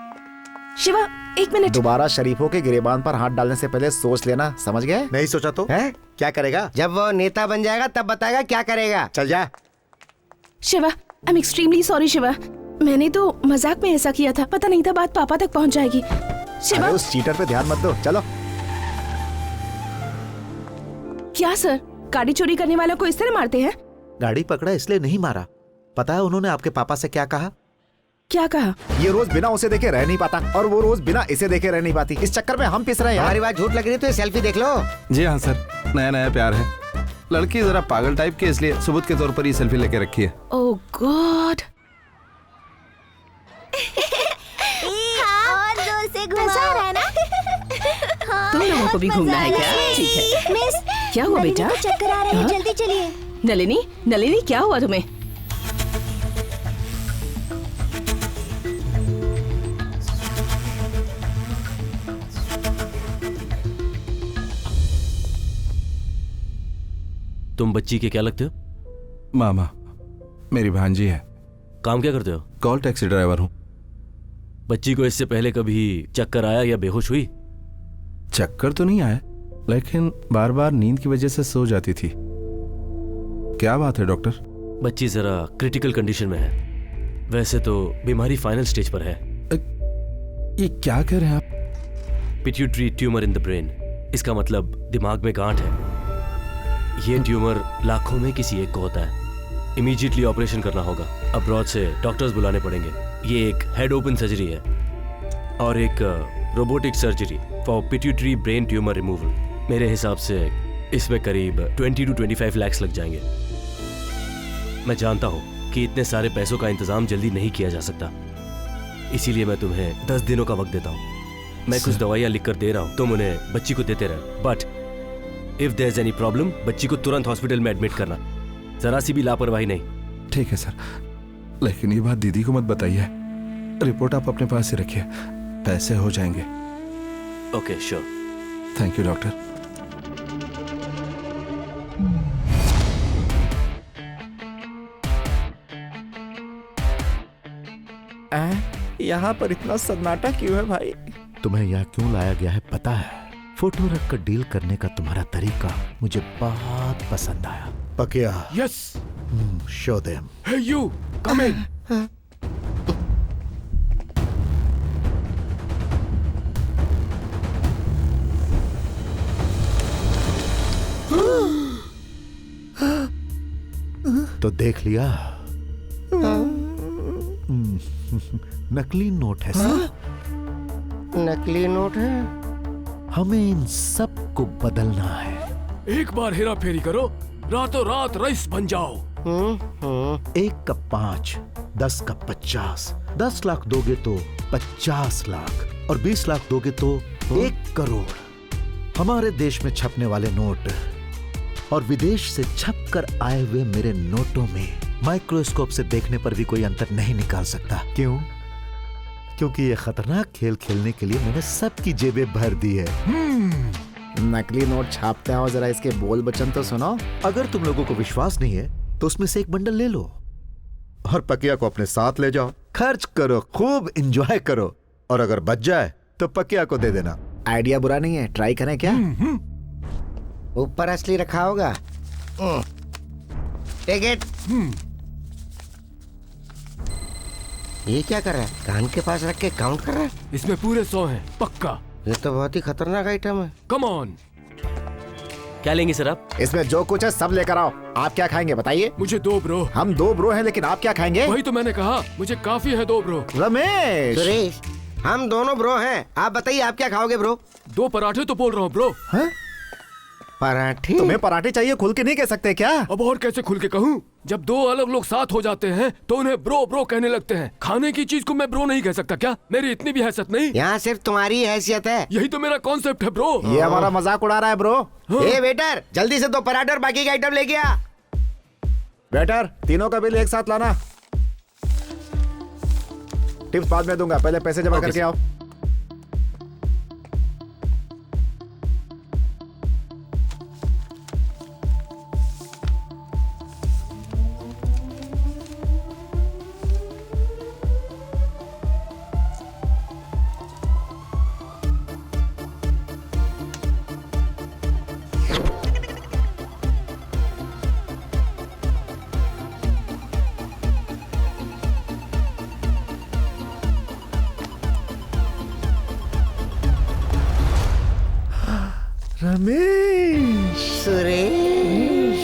शिवा, एक मिनट। दोबारा शरीफों के गिरेबान पर हाथ डालने से पहले सोच लेना, समझ गए? नहीं सोचा तो हैं? क्या करेगा? जब वो नेता बन जाएगा तब बताएगा क्या करेगा। चल जा। Shiva, I am extremely sorry Shiva. मैंने तो मजाक में ऐसा किया था, पता नहीं था बात पापा तक पहुंच जाएगी। शिवा। अरे उस चीटर पे ध्यान मत दो, चलो। क्या सर, गाड़ी चोरी करने वालों को इस तरह मारते हैं? गाड़ी पकड़ा इसलिए नहीं मारा। पता है उन्होंने आपके पापा से क्या कहा? क्या कहा? ये रोज बिना उसे देखे रह नहीं पाता और वो रोज बिना इसे देखे रह नहीं पाती। इस चक्कर में हम पिस रहे हैं यार। हमारी बात झूठ लग रही है तो ये सेल्फी देख लो। जी हाँ सर, नया नया प्यार है। लड़की जरा पागल टाइप की, इसलिए सबूत के तौर पर ये सेल्फी लेके रखी है। ओह गॉड। और जोर से घुमा रहा है ना? हाँ, तुम लोगों को भी बहुत घूमना है मजा क्या? आ रहा है। ठीक है। मिस, क्या हुआ नलिनी बेटा? को चक्कर आ रहा है, हाँ? जल्दी चलिए। नलिनी, नलिनी क्या हुआ तुम्हें? तुम बच्ची के क्या लगते हो? मामा, मेरी भांजी है। काम क्या करते हो? कॉल टैक्सी ड्राइवर हूँ। बच्ची को इससे पहले कभी चक्कर आया या बेहोश हुई? चक्कर तो नहीं आया, लेकिन बार बार नींद की वजह से सो जाती थी। क्या बात है डॉक्टर? बच्ची जरा क्रिटिकल कंडीशन में है। वैसे तो बीमारी फाइनल स्टेज पर है। ये क्या कह रहे हैं आप? Pituitary tumour in the brain. इसका मतलब दिमाग में गांठ है। ये ट्यूमर लाखों में किसी एक को होता है। इमीडिएटली ऑपरेशन करना होगा। अब्रॉड से डॉक्टर्स बुलाने पड़ेंगे। ये एक हेड ओपन सर्जरी है और एक robotic surgery for pituitary brain tumour removal. मेरे हिसाब से इसमें करीब 20 to 25 लाख लग जाएंगे। मैं जानता हूँ कि इतने सारे पैसों का इंतजाम जल्दी नहीं किया जा सकता, इसीलिए मैं तुम्हें 10 दिनों का वक्त देता हूँ। मैं कुछ दवाइयाँ लिख कर दे रहा हूँ, तुम उन्हें बच्ची को देते रहे। But if there is any problem, बच्ची को तुरंत हॉस्पिटल में एडमिट करना, जरा सी भी लापरवाही नहीं। ठीक है सर, लेकिन ये बात दीदी को मत बताइए। रिपोर्ट आप अपने पास ही रखिए, पैसे हो जाएंगे। Okay sure. Thank you doctor. यहाँ पर इतना सन्नाटा क्यों है भाई? तुम्हें यहाँ क्यों लाया गया है पता है? फोटो रख कर डील करने का तुम्हारा तरीका मुझे बहुत पसंद आया। पकिया। Yes. Show them. Hey you, come in. तो देख लिया? नकली नोट है सर। नकली नोट है। हमें इन सब को बदलना है। एक बार हेरा फेरी करो, रातों रात रईस बन जाओ। 1 का 5, 10 का 50, 10 लाख दोगे तो 50 लाख और 20 लाख दोगे तो 1 करोड़। हमारे देश में छपने वाले नोट और विदेश से छप कर आए हुए मेरे नोटों में माइक्रोस्कोप से देखने पर भी कोई अंतर नहीं निकाल सकता। क्यों? क्योंकि ये खतरनाक खेल खेलने के लिए मैंने सबकी जेबें भर दी है। नकली नोट छापते हो, जरा इसके बोल बचन तो सुनो। अगर तुम लोगों को विश्वास नहीं है तो उसमें से एक बंडल ले लो और पकिया को अपने साथ ले जाओ, खर्च करो, खूब एंजॉय करो और अगर बच जाए तो पकिया को दे देना। आइडिया बुरा नहीं है, ट्राई करें क्या? ऊपर असली रखा होगा। Take it. ये क्या कर रहा है? कान के पास रख के काउंट कर रहा है। इसमें पूरे 100 हैं, पक्का। ये तो बहुत ही खतरनाक आइटम है। Come on. क्या लेंगे सर आप? इसमें जो कुछ है सब लेकर आओ। आप क्या खाएंगे बताइए? मुझे 2 ब्रो। हम 2 ब्रो हैं, लेकिन आप क्या खाएंगे? वही तो मैंने कहा, मुझे काफी है 2 ब्रो। रमेश, सुरेश, हम दोनों ब्रो हैं। आप बताइए आप क्या खाओगे ब्रो? 2 पराठे तो बोल रहा हूँ ब्रो। हाँ? पराठे? तुम्हें पराठे चाहिए, खुल के नहीं कह सकते क्या? अब और कैसे खुल के कहूँ? जब 2 अलग लोग साथ हो जाते हैं तो उन्हें ब्रो ब्रो कहने लगते हैं। खाने की चीज को मैं ब्रो नहीं कह सकता क्या? मेरी इतनी भी हैसियत नहीं। यहाँ सिर्फ तुम्हारी हैसियत है। यही तो मेरा कॉन्सेप्ट है ब्रो। ये हमारा मजाक उड़ा रहा है ब्रो। ए वेटर, जल्दी से 2 पराठे और बाकी का आइटम लेके आ। वेटर, तीनों का बिल एक साथ लाना। टिप्स बाद में दूंगा, पहले पैसे जमा करके आओ। रमेश, सुरेश,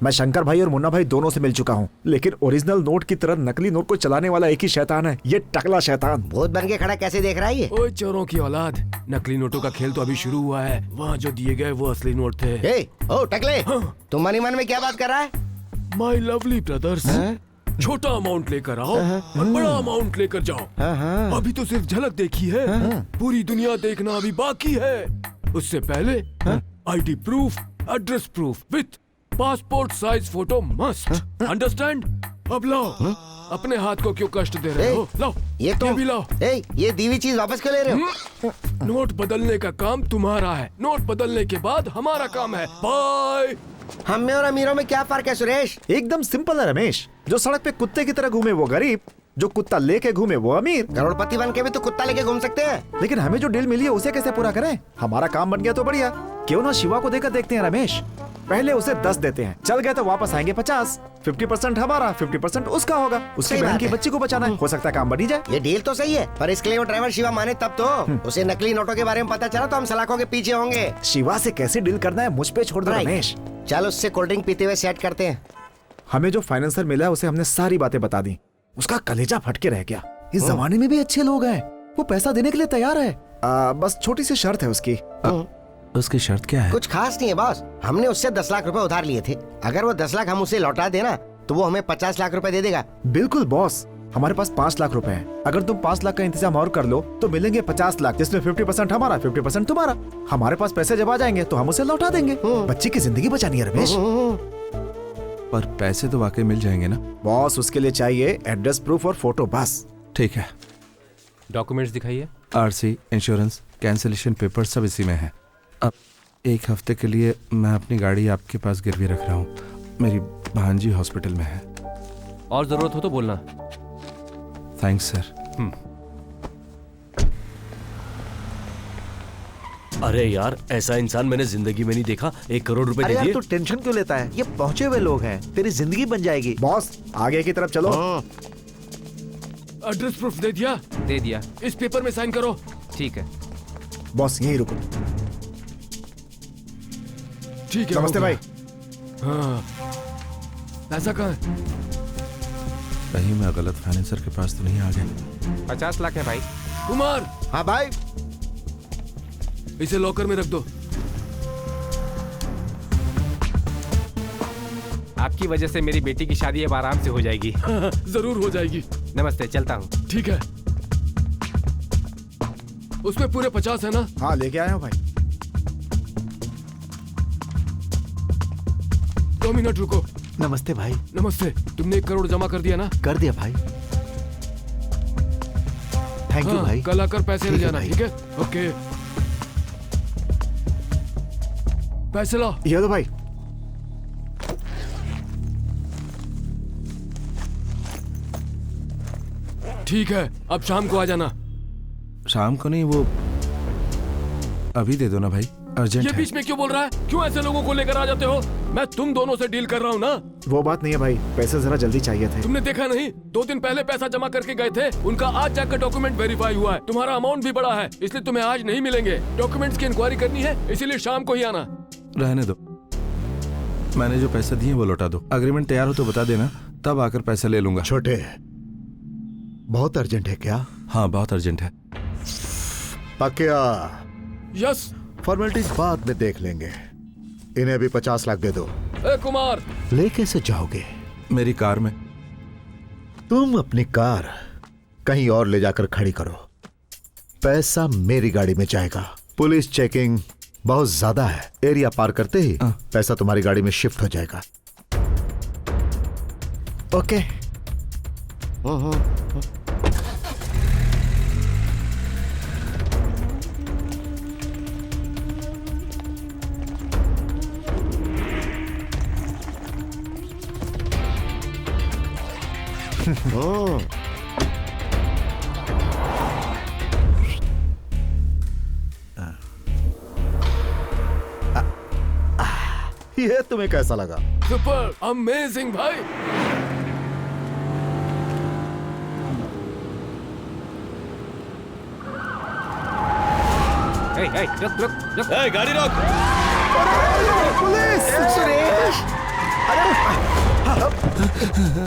मैं शंकर भाई और मुन्ना भाई दोनों से मिल चुका हूँ, लेकिन ओरिजिनल नोट की तरह नकली नोट को चलाने वाला एक ही शैतान है, ये टकला शैतान। भूत बन के खड़ा कैसे देख रहा है ये? ओए चोरों की औलाद, नकली नोटों का खेल तो अभी शुरू हुआ है। वहाँ जो दिए गए वो असली नोट थे। ए, ओ टकले, तुम मन ही मन में क्या बात कर रहा है? माय लवली ब्रदर्स, छोटा अमाउंट लेकर आओ और बड़ा अमाउंट लेकर जाओ। अभी तो सिर्फ झलक देखी है, पूरी दुनिया देखना अभी बाकी है। उससे पहले ID proof, address proof with passport size photo must. Understand? अब लाओ, अपने हाथ को क्यों कष्ट दे रहे हो? लाओ, ये तो भी लाओ। ये दीवी चीज वापस क्यों ले रहे हो? नोट बदलने का काम तुम्हारा है, नोट बदलने के बाद हमारा काम है। बाय। हम में और अमीरों में क्या फर्क है सुरेश? एकदम सिंपल है रमेश, जो सड़क पे कुत्ते की तरह घूमे वो गरीब, जो कुत्ता लेके घूमे वो अमीर। करोड़पति बन के भी तो कुत्ता लेके घूम सकते हैं। लेकिन हमें जो डील मिली है उसे कैसे पूरा करें? हमारा काम बन गया तो बढ़िया, क्यों ना शिवा को देकर देखते हैं रमेश। पहले उसे 10 देते हैं, चल गए तो वापस आएंगे 50। 50% हमारा, 50% उसका होगा। उसकी बहन की बच्ची को बचाना है, हो सकता है काम बन ही जाए। ये डील तो सही है, पर इसके लिए वो ड्राइवर शिवा माने तब तो। उसे नकली नोटों के बारे में पता चला तो हम सलाखों के पीछे होंगे। शिवा से कैसे डील करना है मुझ पे छोड़ दो रमेश। चल उससे कोल्ड ड्रिंक पीते हुए सेट करते हैं। हमें जो फाइनेंसर मिला है उसे हमने सारी बातें बता दी, उसका कलेजा फट के रह गया। इस जमाने में भी अच्छे लोग हैं, वो पैसा देने के लिए तैयार है। बस छोटी सी शर्त है उसकी। उसकी शर्त क्या है? कुछ खास नहीं है बॉस, हमने उससे 10 लाख रुपए उधार लिए थे। अगर वो 10 लाख हम उसे लौटा देना तो वो हमें 50 लाख रुपए दे देगा। बिल्कुल बॉस, हमारे पास 5 लाख रुपए हैं। अगर तुम 5 लाख का इंतजाम और कर लो तो मिलेंगे 50 लाख, जिसमें 50% हमारा, 50% तुम्हारा। हमारे पास पैसे जब आ जाएंगे तो हम उसे लौटा देंगे। बच्ची की जिंदगी बचानी है रमेश। पर पैसे तो वाकई मिल जाएंगे ना? बॉस उसके लिए चाहिए एड्रेस प्रूफ और फोटो बस। ठीक है। डॉक्यूमेंट्स दिखाइए। आरसी, इंश्योरेंस, कैंसिलेशन पेपर सब इसी में है। अब 1 हफ्ते के लिए मैं अपनी गाड़ी आपके पास गिरवी रख रहा हूँ, मेरी भांजी हॉस्पिटल में है। और जरूरत हो तो बोलना। Thanks sir. अरे यार, ऐसा इंसान मैंने जिंदगी में नहीं देखा। 1 करोड़ रुपए अरे दे यार दिए। तू टेंशन क्यों लेता है? ये पहुंचे हुए लोग हैं, तेरी जिंदगी बन जाएगी। बॉस आगे की तरफ चलो। एड्रेस प्रूफ दे दिया? दे दिया। इस पेपर में साइन करो। ठीक है। बॉस यहीं रुको। ठीक है। नमस्ते भाई। हाँ, पैसा कहाँ है? कहीं मैं गलत फाइनेंसर के पास तो नहीं आ गया। 50 लाख है भाई। कुमार, हाँ भाई। इसे लॉकर में रख दो। आपकी वजह से मेरी बेटी की शादी अब आराम से हो जाएगी। जरूर हो जाएगी। नमस्ते, चलता हूँ। ठीक है। उसमें पूरे 50 है ना? हाँ लेके आया हूँ भाई। 2 मिनट रुको। नमस्ते भाई। नमस्ते। तुमने 1 करोड़ जमा कर दिया ना? कर दिया भाई। थैंक यू भाई। कल आकर पैसे ले जाना, ठीक है? ओके। पैसे ला। ये दो भाई। ठीक है, अब शाम को आ जाना। शाम को नहीं, वो अभी दे दो ना भाई, अर्जेंट ये है। बीच में क्यों बोल रहा है? क्यों ऐसे लोगों को लेकर आ जाते हो? मैं तुम दोनों से डील कर रहा हूँ ना। वो बात नहीं है भाई, पैसे जरा जल्दी चाहिए थे। तुमने देखा नहीं? 2 दिन पहले पैसा जमा करके गए थे, उनका आज जाकर डॉक्यूमेंट वेरीफाई हुआ है। तुम्हारा अमाउंट भी बड़ा है, इसलिए तुम्हें आज नहीं मिलेंगे। डॉक्यूमेंट्स की इंक्वायरी करनी है, इसीलिए शाम को ही आना। रहने दो, मैंने जो पैसे दिए वो लौटा दो। अग्रीमेंट तैयार हो तो बता देना, तब आकर पैसे ले लूंगा। छोटे, बहुत अर्जेंट है क्या? हाँ बहुत अर्जेंट है। पक्या। यस। फॉर्मेलिटीज बाद में देख लेंगे। इन्हें भी 50 लाख दे दो। ए कुमार, ले कैसे जाओगे? मेरी कार में। तुम अपनी कार कहीं और ले जाकर खड़ी करो, पैसा मेरी गाड़ी में जाएगा। पुलिस चेकिंग बहुत ज्यादा है, एरिया पार करते ही पैसा तुम्हारी गाड़ी में शिफ्ट हो जाएगा। ओके। ये तुम्हें कैसा लगा? सुपर अमेजिंग भाई। रुक रुक रुक। गाड़ी रोक। पुलिस! सुरेश!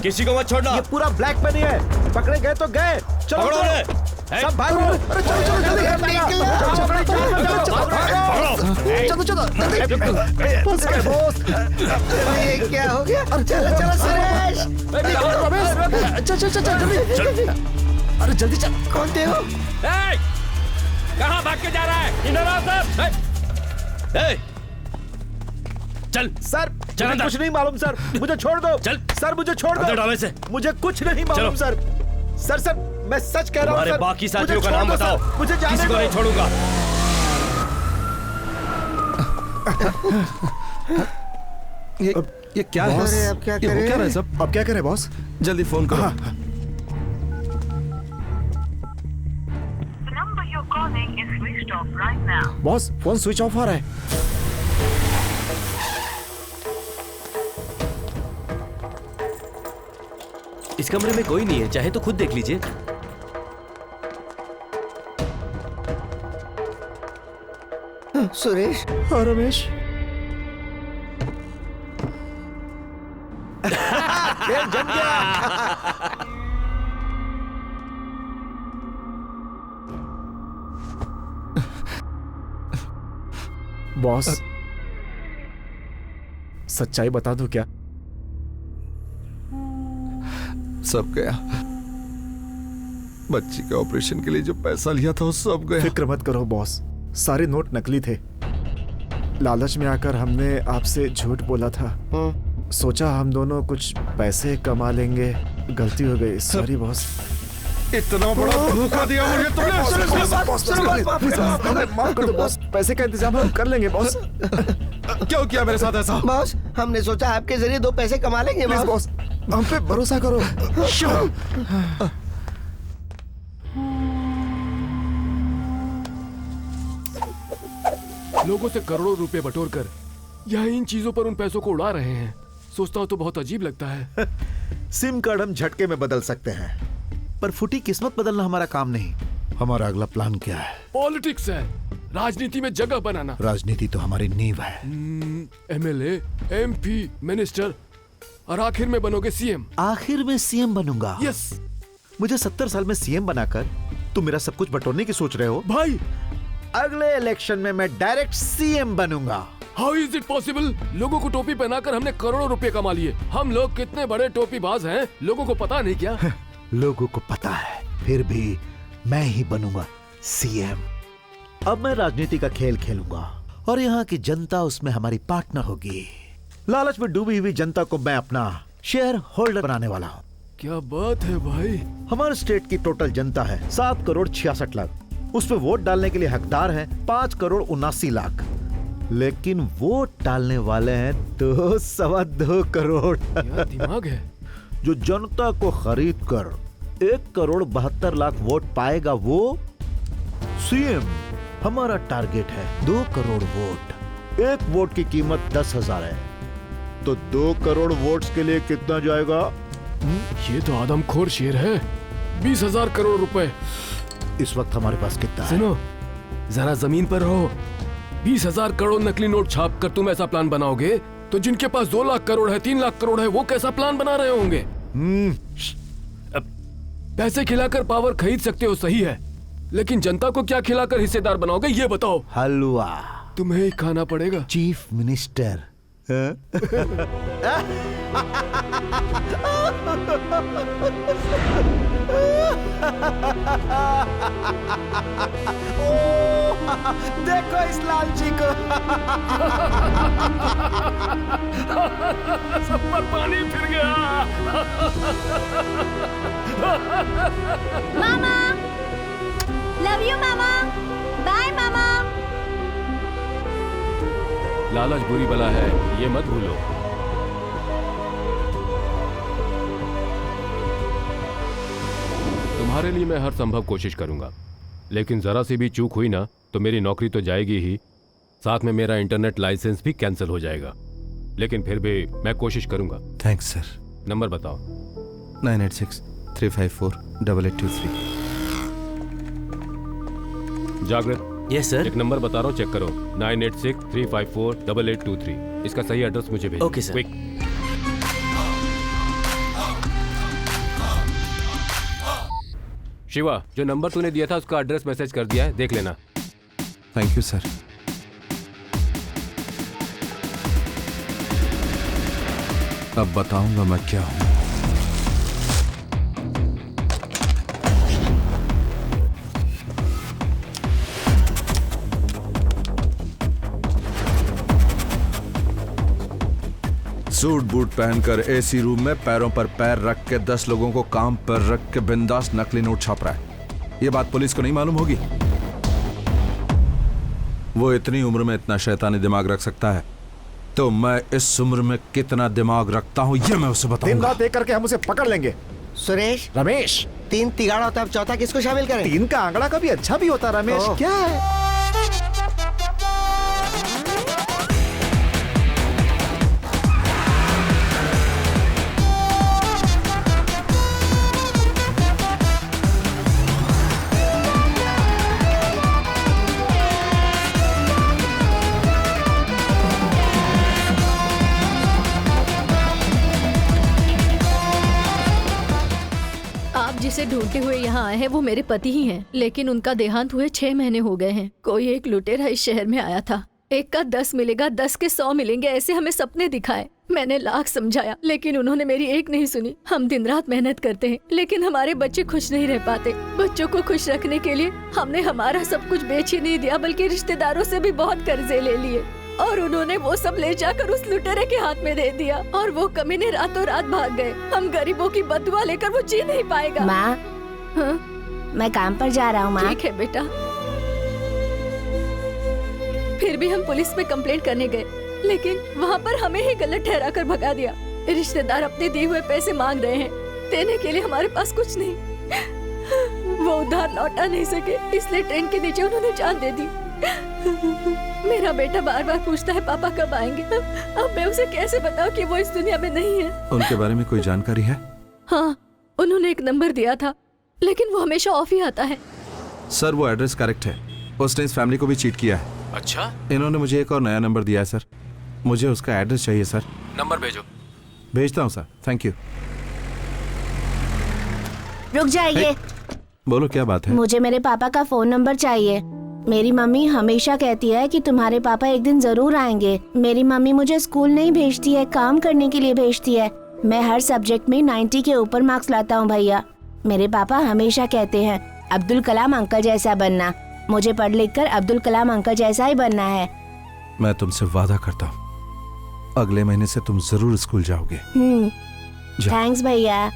किसी को मत छोड़ना। ये पूरा ब्लैक मनी है, पकड़े गए तो गए। चलो पकड़ो उन्हें। सब भागो। अरे चलो चलो जल्दी चलो चलो बॉस क्या बॉस? ये क्या हो गया? चलो चलो सुरेश। चल चल चल जल्दी। अरे जल्दी चल। कौन थे हो? कहाँ भाग के जा रहा है? इधर आओ सर। चल सर, मुझे कुछ नहीं मालूम सर, मुझे छोड़ दो। चल सर, मुझे छोड़ दो। डाले से। मुझे कुछ नहीं मालूम सर। सर सर, मैं सच कह रहा हूँ सर। बाकी साथियों का नाम बताओ। मुझे जाने किसी को नहीं छोड़ूंगा। ये क्या है? अरे अब क्या ये हो करें? क्या रहा है सब? अब क्या करें बॉस? जल्दी फोन करो। बॉस, फोन स्विच ऑफ आ रहा है। इस कमरे में कोई नहीं है, चाहे तो खुद देख लीजिए। सुरेश। हाँ रमेश। खेल जम गया। बॉस, सच्चाई बता दो क्या? सब गया। बच्ची के ऑपरेशन के लिए जो पैसा लिया था वो सब गया। फिक्र मत करो बॉस, सारे नोट नकली थे। लालच में आकर हमने आपसे झूठ बोला था। सोचा हम दोनों कुछ पैसे कमा लेंगे, गलती हो गई। Sorry boss. इतना बड़ा धोखा दिया मुझे तुमने। माफ कर दो बॉस, पैसे का इंतजाम हम कर लेंगे बॉस। क्यों किया मेरे साथ ऐसा? बॉस, हमने सोचा आपके जरिए 2 पैसे कमा लेंगे प्लीज बॉस। बॉस, हम पे भरोसा करो। लोगों से करोड़ों रुपए बटोर कर यह इन चीजों पर उन पैसों को उड़ा रहे हैं। सोचता हूँ तो बहुत अजीब लगता है। सिम कार्ड हम झटके में बदल सकते हैं, पर फूटी किस्मत बदलना हमारा काम नहीं। हमारा अगला प्लान क्या है? पॉलिटिक्स है, राजनीति में जगह बनाना। राजनीति तो हमारी नींव है। एमएलए, एमपी, मिनिस्टर, और आखिर में बनोगे सीएम। आखिर में सीएम बनूंगा? यस। मुझे 70 साल में सीएम बनाकर तुम मेरा सब कुछ बटोरने की सोच रहे हो? भाई अगले इलेक्शन में मैं डायरेक्ट सीएम बनूंगा। How is it possible? लोगों को टोपी पहनाकर हमने करोड़ों रुपए कमा लिए। हम लोग कितने बड़े टोपीबाज हैं, लोगों को पता नहीं क्या? लोगों को पता है, फिर भी मैं ही बनूंगा सीएम। अब मैं राजनीति का खेल खेलूंगा और यहाँ की जनता उसमें हमारी पार्टनर होगी। लालच में डूबी हुई जनता को मैं अपना शेयर होल्डर बनाने वाला हूँ। क्या बात है भाई। हमारे स्टेट की टोटल जनता है 7 करोड़ 66 लाख। उसमें वोट डालने के लिए हकदार हैं 5 करोड़ 79 लाख, लेकिन वोट डालने वाले हैं तो 2.25 करोड़। क्या दिमाग है। जो जनता को खरीद कर 1 करोड़ 72 लाख वोट पाएगा वो सीएम। हमारा टारगेट है 2 करोड़ वोट। 1 वोट की कीमत 10,000 है, तो 2 करोड़ वोट्स के लिए कितना जाएगा? ये तो आदमखोर शेर है। 20,000 करोड़ रुपए। इस वक्त हमारे पास कितना है? सुनो, जरा जमीन पर रहो। 20,000 करोड़ नकली नोट छाप कर तुम ऐसा प्लान बनाओगे तो जिनके पास 2 लाख करोड़ है, 3 लाख करोड़ है, वो कैसा प्लान बना रहे होंगे? पैसे खिलाकर पावर खरीद सकते हो, सही है, लेकिन जनता को क्या खिलाकर हिस्सेदार बनाओगे ये बताओ। हलवा तुम्हें ही खाना पड़ेगा। Chief minister. देखो इस लालची को। सब पर पानी फिर गया। मामा, लव यू मामा, बाय मामा। लालच बुरी बला है, ये मत भूलो। तुम्हारे लिए मैं हर संभव कोशिश करूंगा, लेकिन जरा सी भी चूक हुई ना तो मेरी नौकरी तो जाएगी ही, साथ में मेरा इंटरनेट लाइसेंस भी कैंसिल हो जाएगा। लेकिन फिर भी मैं कोशिश करूंगा। Thanks sir. नंबर बताओ। 9863548823। जागृत। Yes sir. एक नंबर बता रहा हूँ, चेक करो। 9863548823। इसका सही एड्रेस मुझे भेजो। Okay sir. क्विक। शिवा, जो नंबर तूने दिया था उसका एड्रेस मैसेज कर दिया है, देख लेना। Thank you sir. अब बताऊंगा मैं क्या हूं। सूट बूट पहनकर एसी रूम में पैरों पर पैर रख के 10 लोगों को काम पर रख के बिंदास नकली नोट छाप रहा है। ये बात पुलिस को नहीं मालूम होगी। वो इतनी उम्र में इतना शैतानी दिमाग रख सकता है, तो मैं इस उम्र में कितना दिमाग रखता हूँ ये मैं उसे बताऊंगा। दिन रात एक करके हम उसे पकड़ लेंगे। सुरेश, रमेश, 3 तिगाड़ा होता है, अब चौथा किसको शामिल करें? 3 का आंकड़ा कभी अच्छा भी होता। रमेश क्या है? जिसे ढूंढते हुए यहाँ आए हैं वो मेरे पति ही हैं, लेकिन उनका देहांत हुए 6 महीने हो गए हैं। कोई एक लुटेरा इस शहर में आया था, 1 का 10 मिलेगा, 10 के 100 मिलेंगे, ऐसे हमें सपने दिखाए। मैंने लाख समझाया लेकिन उन्होंने मेरी एक नहीं सुनी। हम दिन रात मेहनत करते हैं लेकिन हमारे बच्चे खुश नहीं रह पाते। बच्चों को खुश रखने के लिए हमने हमारा सब कुछ बेच ही नहीं दिया, बल्कि रिश्तेदारों से भी बहुत कर्जे ले लिए और उन्होंने वो सब ले जाकर उस लुटेरे के हाथ में दे दिया और वो कमीने रातों रात भाग गए। हम गरीबों की बदुआ लेकर वो जी नहीं पाएगा। माँ, हाँ? मैं काम पर जा रहा हूँ माँ। ठीक है बेटा। फिर भी हम पुलिस में कंप्लेंट करने गए, लेकिन वहाँ पर हमें ही गलत ठहरा कर भगा दिया। रिश्तेदार अपने दिए हुए पैसे मांग रहे हैं, देने के लिए हमारे पास कुछ नहीं। वो उधार लौटा नहीं सके, इसलिए ट्रेन के नीचे उन्होंने जान दे दी। मेरा बेटा बार बार पूछता है पापा कब आएंगे। अब मैं उसे कैसे बताऊं कि वो इस दुनिया में नहीं है। उनके बारे में कोई जानकारी है? हाँ, उन्होंने एक नंबर दिया था लेकिन वो हमेशा ऑफ ही आता है। सर वो एड्रेस करेक्ट है, उसने इस फैमिली को भी चीट किया है। अच्छा, इन्होंने मुझे एक और नया नंबर दिया है सर, मुझे उसका एड्रेस चाहिए सर। नंबर भेजो। भेजता हूँ सर, थैंक यू। रुक जाइए। बोलो क्या बात है? मुझे मेरे पापा का फोन नंबर चाहिए। मेरी मम्मी हमेशा कहती है कि तुम्हारे पापा एक दिन जरूर आएंगे। मेरी मम्मी मुझे स्कूल नहीं भेजती है, काम करने के लिए भेजती है। मैं हर सब्जेक्ट में 90 के ऊपर मार्क्स लाता हूँ भैया। मेरे पापा हमेशा कहते हैं अब्दुल कलाम अंकल जैसा बनना। मुझे पढ़ लिख कर अब्दुल कलाम अंकल जैसा ही बनना है। मैं तुमसे वादा करता हूँ अगले महीने से तुम जरूर स्कूल जाओगे। थैंक्स भैया।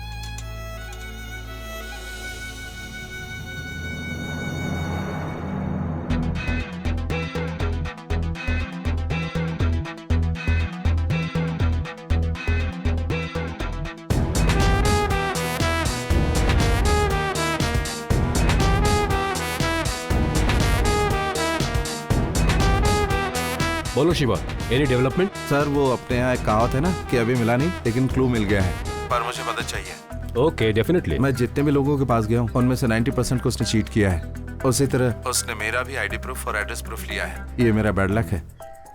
बोलो शिवा, एनी डेवलपमेंट? सर वो अपने यहाँ एक कहावत है ना कि अभी मिला नहीं लेकिन क्लू मिल गया है, पर मुझे मदद चाहिए। Okay, definitely. मैं जितने भी लोगों के पास गया हूँ उनमें से 90% को उसने चीट किया है। उसी तरह उसने मेरा भी आईडी प्रूफ और एड्रेस प्रूफ लिया है। ये मेरा बैड लक है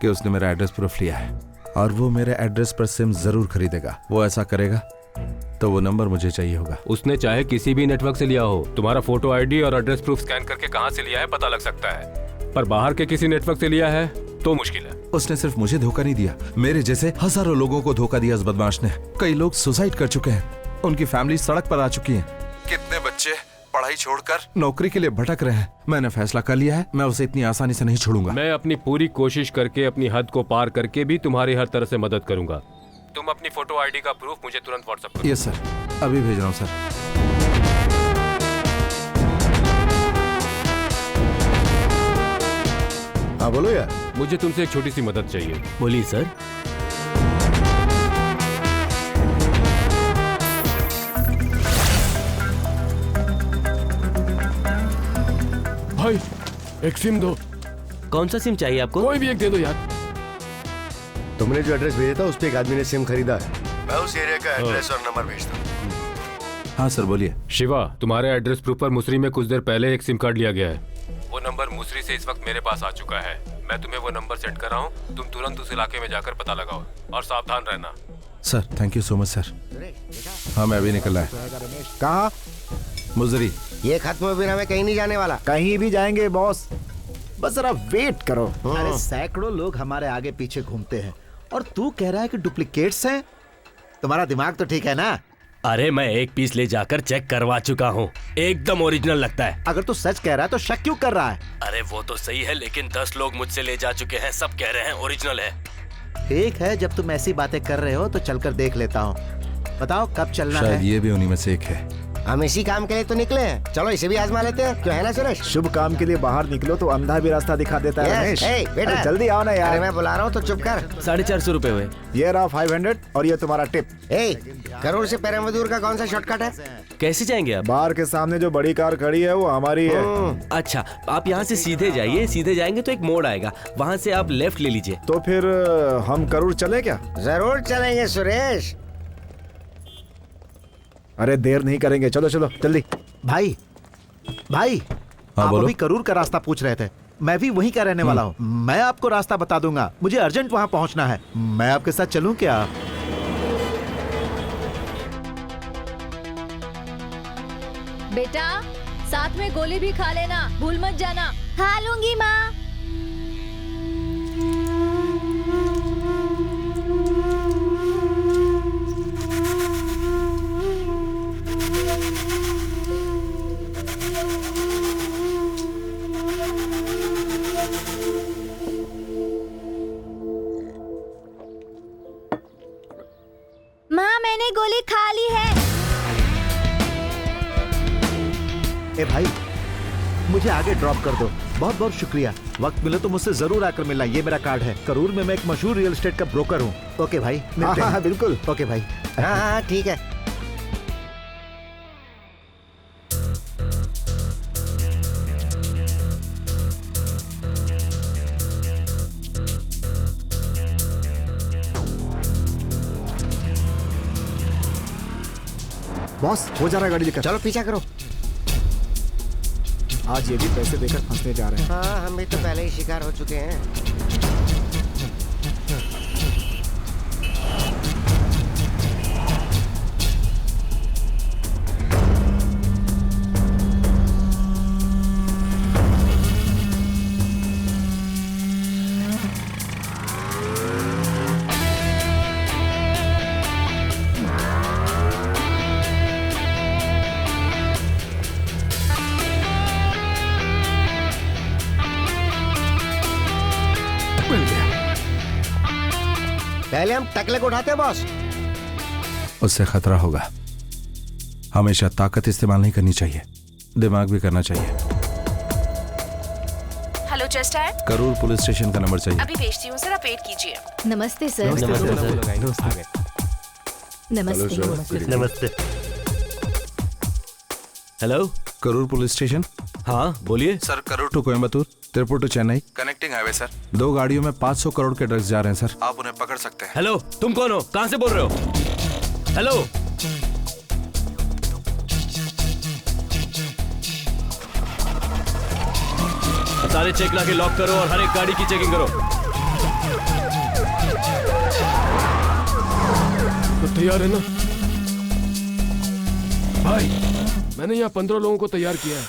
कि उसने मेरा एड्रेस प्रूफ लिया है और वो मेरे एड्रेस पर सिम जरूर खरीदेगा। वो ऐसा करेगा तो वो नंबर मुझे चाहिए होगा। उसने चाहे किसी भी नेटवर्क से लिया हो, तुम्हारा फोटो आईडी और एड्रेस प्रूफ स्कैन करके कहाँ से लिया है पता लग सकता है, पर बाहर के किसी नेटवर्क से लिया है तो मुश्किल है। उसने सिर्फ मुझे धोखा नहीं दिया, मेरे जैसे हजारों लोगों को धोखा दिया इस बदमाश ने। कई लोग सुसाइड कर चुके हैं, उनकी फैमिली सड़क पर आ चुकी है। कितने बच्चे पढ़ाई छोड़कर नौकरी के लिए भटक रहे हैं। मैंने फैसला कर लिया है, मैं उसे इतनी आसानी से नहीं छोड़ूंगा। मैं अपनी पूरी कोशिश करके अपनी हद को पार करके भी तुम्हारी हर तरह से मदद करूंगा। तुम अपनी फोटो आईडी का प्रूफ मुझे तुरंत व्हाट्सएप करो। यस सर, अभी भेज रहा हूँ सर। हाँ बोलो यार। मुझे तुमसे एक छोटी सी मदद चाहिए। बोलिए सर। भाई एक सिम दो। कौन सा सिम चाहिए आपको? कोई भी एक दे दो यार। तुमने जो एड्रेस भेजा था उस पे एक आदमी ने सिम खरीदा है। मैं उस एरिया का एड्रेस और नंबर भेजता हूँ। हाँ सर बोलिए। शिवा, तुम्हारे एड्रेस प्रूफ पर मुसरी में कुछ देर पहले एक सिम कार्ड लिया गया है। वो नंबर मुसरी से इस वक्त मेरे पास आ चुका है। मैं तुम्हें वो नंबर सेंड कर रहा हूँ, तुम तुरंत उस इलाके में जाकर पता लगाओ और सावधान रहना। Sir thank you so much sir. हाँ मैं अभी निकला है। कहाँ? मुजरी। ये खत्म बिना मैं कहीं नहीं जाने वाला। कहीं भी जाएंगे बॉस, बस जरा वेट करो। अरे सैकड़ों लोग हमारे आगे पीछे घूमते हैं और तू कह रहा है कि डुप्लीकेट्स हैं? तुम्हारा दिमाग तो ठीक है ना? अरे मैं एक पीस ले जाकर चेक करवा चुका हूँ, एकदम ओरिजिनल लगता है। अगर तू सच कह रहा है तो शक क्यों कर रहा है? अरे वो तो सही है, लेकिन 10 लोग मुझसे ले जा चुके हैं, सब कह रहे हैं ओरिजिनल है। ठीक है, जब तुम ऐसी बातें कर रहे हो तो चलकर देख लेता हूँ। बताओ कब चलना शायद है? ये भी उन्हीं में से एक है। हम इसी काम के लिए तो निकले हैं, चलो इसे भी आजमा लेते हैं, क्यों है ना सुरेश? शुभ काम के लिए बाहर निकलो तो अंधा भी रास्ता दिखा देता है रमेश। बेटा अरे जल्दी आओ ना यार। अरे मैं बुला रहा हूँ तो चुप कर। 450 रुपए हुए। ये रहा 500 और ये तुम्हारा टिप। करोड़ से पेरमदूर का कौन सा शॉर्टकट है? कैसे जाएंगे आप? बार के सामने जो बड़ी कार खड़ी है वो हमारी है। अच्छा, आप यहाँ से सीधे जाइए, सीधे जाएंगे तो एक मोड़ आएगा, वहाँ से आप लेफ्ट ले लीजिए। तो फिर हम करूर चले क्या? जरूर चलेंगे सुरेश। अरे देर नहीं करेंगे, चलो चलो जल्दी। भाई भाई, हाँ, आप बोलो। अभी करूर का रास्ता पूछ रहे थे, मैं भी वहीं का रहने वाला हूँ। मैं आपको रास्ता बता दूंगा, मुझे अर्जेंट वहाँ पहुँचना है। मैं आपके साथ चलूँ क्या? बेटा साथ में गोली भी खा लेना, भूल मत जाना। खा लूंगी माँ। माँ मैंने गोली खा ली है। ए भाई, मुझे आगे ड्रॉप कर दो, बहुत बहुत शुक्रिया। वक्त मिले तो मुझसे जरूर आकर मिलना, ये मेरा कार्ड है। करूर में मैं एक मशहूर रियल एस्टेट का ब्रोकर हूँ। ओके भाई, मिलते हैं। हाँ बिल्कुल। ओके भाई। हाँ ठीक है। बॉस हो जा रहा है गाड़ी लेकर। चलो पीछा करो। आज ये भी पैसे देकर फंसने जा रहे हैं। हाँ हम भी तो पहले ही शिकार हो चुके हैं। पहले हम टकले को उठाते हैं बॉस। उससे खतरा होगा। हमेशा ताकत इस्तेमाल नहीं करनी चाहिए, दिमाग भी करना चाहिए। हेलो जस्ट आया, करूर पुलिस स्टेशन का नंबर चाहिए। अभी भेजती हूँ सर, आप वेट कीजिए। नमस्ते सर। नमस्ते। नमस्ते। Hello, Karur police station. हाँ बोलिए। Sir, Karur to Coimbatore, Tiruppur to Chennai connecting highway sir. 2 गाड़ियों में 500 करोड़ के ड्रग्स जा रहे हैं सर, आप उन्हें पकड़ सकते हैं। हेलो, तुम कौन हो? कहाँ से बोल रहे हो? हेलो, सारे चेक ला के लॉक करो और हर एक गाड़ी की चेकिंग करो। तो तैयार है ना भाई? मैंने यहाँ 15 लोगों को तैयार किया है।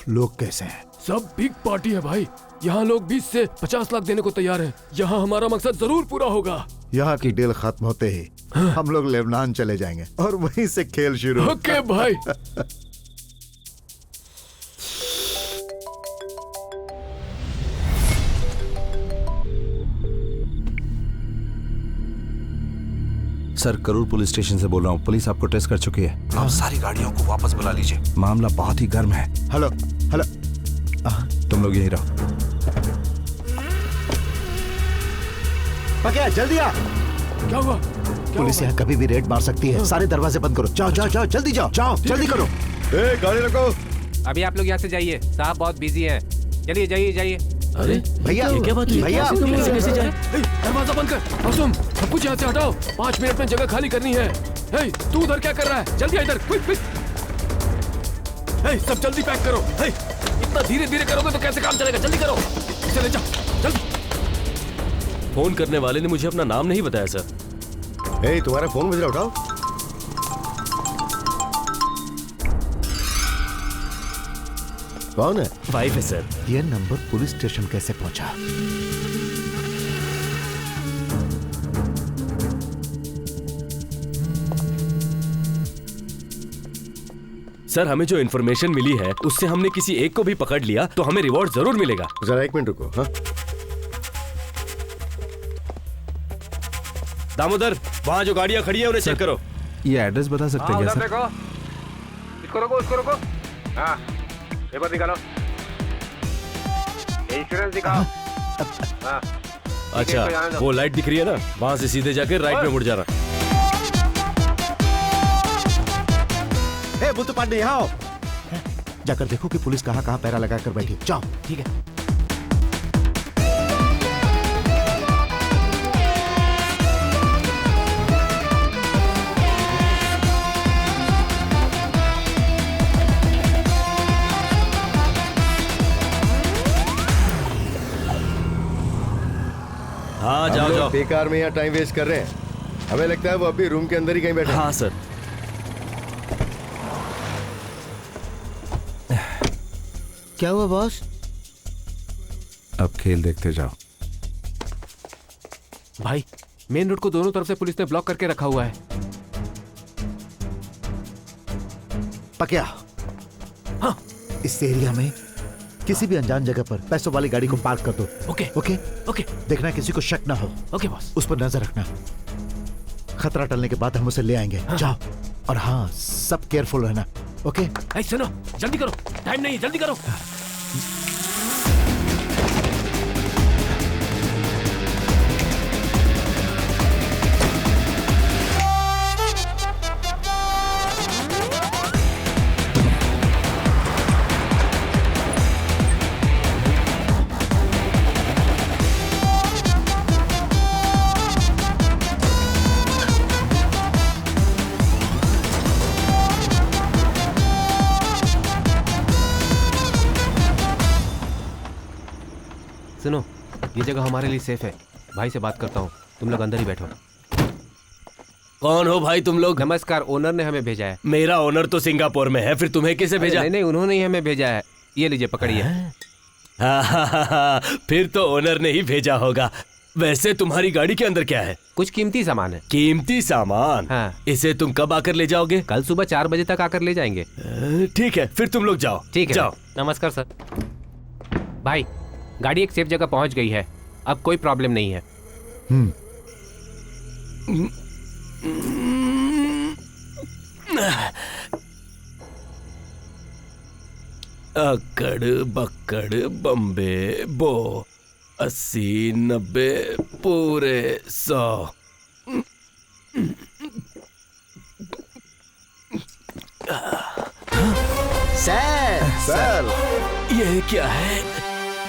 लोग कैसे हैं? सब बिग पार्टी है भाई। यहाँ लोग 20 से 50 लाख देने को तैयार हैं। यहाँ हमारा मकसद जरूर पूरा होगा। यहाँ की डील खत्म होते ही हम लोग लेबनान चले जाएंगे और वहीं से खेल शुरू। ओके भाई। सर, करूर पुलिस स्टेशन से बोल रहा हूँ। पुलिस आपको ट्रेस कर चुकी है। आप सारी गाड़ियों को वापस बुला लीजिए, मामला बहुत ही गर्म है। हेलो हेलो, तुम लोग यहीं रहो। पकया जल्दी आ। क्या हुआ? पुलिस यहाँ कभी भी रेड मार सकती है। सारे दरवाजे बंद करो। जाओ जाओ जाओ, जल्दी जाओ जाओ, जल्दी करो। ए, गाड़ी रखो। अभी आप लोग यहाँ से जाइए, साहब बहुत बिजी हैं। चलिए जाइए जाइए। अरे भैया, ये क्या बात हुई? भैया, कैसे जाए? दरवाजा बंद कर। और तुम सब कुछ यहाँ से हटाओ। 5 मिनट में जगह खाली करनी है। हे, तू उधर क्या कर रहा है? जल्दी आ इधर, क्विक क्विक। हे, सब जल्दी पैक करो। हे, इतना धीरे धीरे करोगे तो कैसे काम चलेगा? जल्दी करो, इसे ले जाओ जल्दी। फोन करने वाले ने मुझे अपना नाम नहीं बताया सर। ए, तुम्हारा फोन बज रहा, उठाओ। कौन है? वाइफ है सर। ये नंबर पुलिस स्टेशन कैसे पहुंचा? सर, हमें जो इन्फॉर्मेशन मिली है उससे हमने किसी एक को भी पकड़ लिया तो हमें रिवॉर्ड जरूर मिलेगा। जरा 1 मिनट रुको। हाँ, दामोदर, वहाँ जो गाड़ियाँ खड़ी है उन्हें चेक करो। ये एड्रेस बता सकते हैं क्या सर? इसको रोको, इसको रोको। हाँ, पेपर निकालो, इंश्योरेंस दिखाओ। हाँ, अच्छा, वो लाइट दिख रही है ना, वहाँ से सीधे जाकर राइट में मुड़ जाना। ए, बुत्तु पांडे, यहाँ आओ। जाकर देखो कि पुलिस कहाँ कहाँ पैरा लगा कर बैठी। जाओ। ठीक है। हाँ, जाओ जाओ। बेकार में यहाँ टाइम वेस्ट कर रहे हैं। हमें लगता है वो अभी रूम के अंदर ही कहीं बैठे हैं। हाँ सर। क्या हुआ बॉस? अब खेल देखते जाओ। भाई, मेन रोड को दोनों तरफ से पुलिस ने ब्लॉक करके रखा हुआ है। पकया, हाँ, इस एरिया में किसी भी अनजान जगह पर पैसों वाली गाड़ी को पार्क कर दो। ओके ओके ओके देखना किसी को शक ना हो। Okay boss. उस पर नजर रखना। खतरा टलने के बाद हम उसे ले आएंगे। जाओ। और हाँ, सब केयरफुल रहना। ओके? ऐ सुनो, जल्दी करो, टाइम नहीं है, जल्दी करो। सुनो, ये जगह हमारे लिए सेफ है। भाई से बात करता हूँ, तुम लोग अंदर ही बैठो। कौन हो भाई तुम लोग? नमस्कार, ओनर ने हमें भेजा है। मेरा ओनर तो सिंगापुर में है, फिर तुम्हें किसे भेजा? नहीं नहीं, उन्होंने ही हमें भेजा है। ये लीजिए, पकड़िए। हाँ, फिर तो ओनर ने ही भेजा होगा। वैसे तुम्हारी गाड़ी के अंदर क्या है? कुछ कीमती सामान है। कीमती सामान? हाँ। इसे तुम कब आकर ले जाओगे? कल सुबह 4 बजे तक आकर ले जाएंगे। ठीक है, फिर तुम लोग जाओ। ठीक है, जाओ। नमस्कार सर। भाई, गाड़ी एक सेफ जगह पहुंच गई है, अब कोई प्रॉब्लम नहीं है। अकड़ बक्कड़ बम्बे बो 80 90 पूरे 100। सर ये क्या है?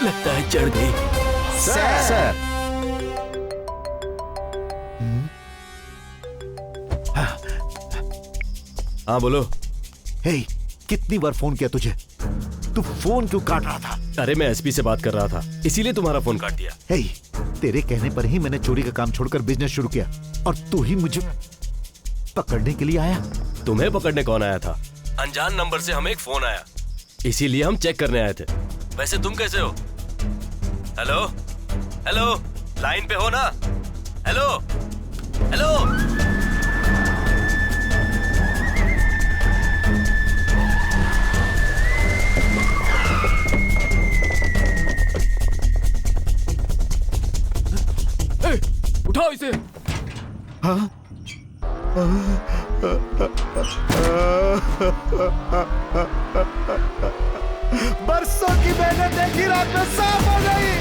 लगता है चढ़ गई। सर हाँ बोलो। हे, कितनी बार फोन किया तुझे? तू फोन क्यों काट रहा था? अरे मैं एसपी से बात कर रहा था, इसीलिए तुम्हारा फोन काट दिया। हे, तेरे कहने पर ही मैंने चोरी का काम छोड़कर बिजनेस शुरू किया और तू ही मुझे पकड़ने के लिए आया। तुम्हें पकड़ने कौन आया था? अनजान नंबर से हमें एक फोन आया, इसीलिए हम चेक करने आए थे। वैसे तुम कैसे हो? हेलो हेलो, लाइन पे हो ना? Hello hello. ए, उठाओ इसे। हाँ? बरसों की मेहनत एक ही रात में साफ हो गई।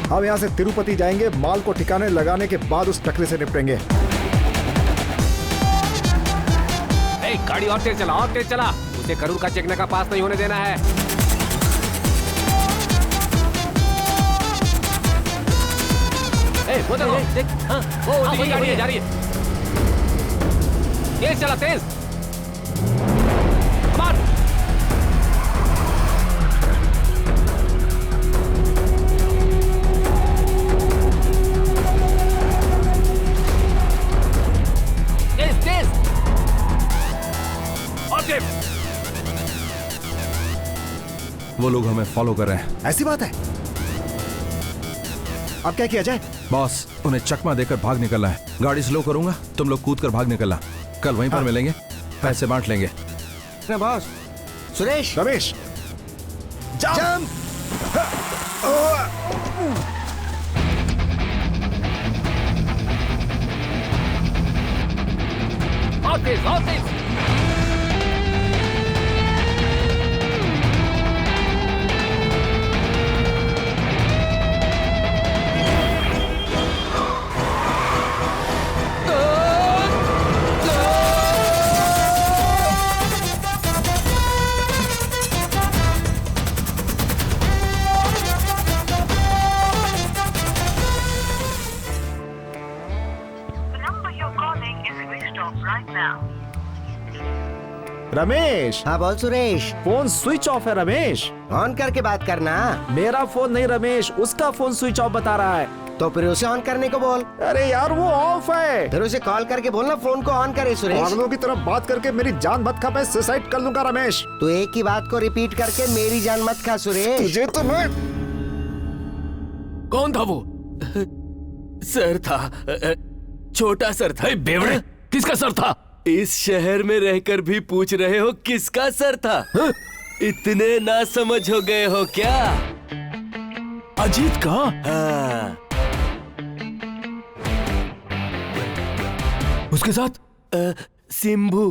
हम यहाँ से तिरुपति जाएंगे, माल को ठिकाने लगाने के बाद उस टकरे से निपटेंगे। गाड़ी और तेज चला, और तेज चला। उसे करूर का चेक का पास नहीं होने देना है। वो देख, हाँ, वही गाड़ी है, जा रही है। तेज चला, तेज। कमान। तेज तेज। और तेज। वो लोग हमें फॉलो कर रहे हैं। ऐसी बात है? अब क्या किया जाए? बॉस, उन्हें चकमा देकर भाग निकलना है। गाड़ी स्लो करूंगा, तुम लोग कूद कर भाग निकलना। कल वहीं पर मिलेंगे, पैसे बांट लेंगे। बॉस। सुरेश, रमेश, जंप। और तेज, और तेज। रमेश। हाँ बोल सुरेश। फोन स्विच ऑफ है रमेश। ऑन करके बात करना। मेरा फोन नहीं रमेश, उसका फोन स्विच ऑफ बता रहा है। तो फिर उसे ऑन करने को बोल। अरे यार वो ऑफ है। फिर उसे कॉल करके बोलना फोन को ऑन करे सुरेश। पागलों की तरफ बात करके मेरी जान मत खा, मैं सुसाइड कर लूंगा रमेश। तू एक ही बात को रिपीट करके मेरी जान मत खा सुरेश। तुझे तो मैं। कौन था वो? सर था, छोटा सर था। बेवड़े, किसका सर था? इस शहर में रहकर भी पूछ रहे हो किसका सर था? इतने ना समझ हो गए हो क्या? अजीत का? हाँ। उसके साथ सिंभू।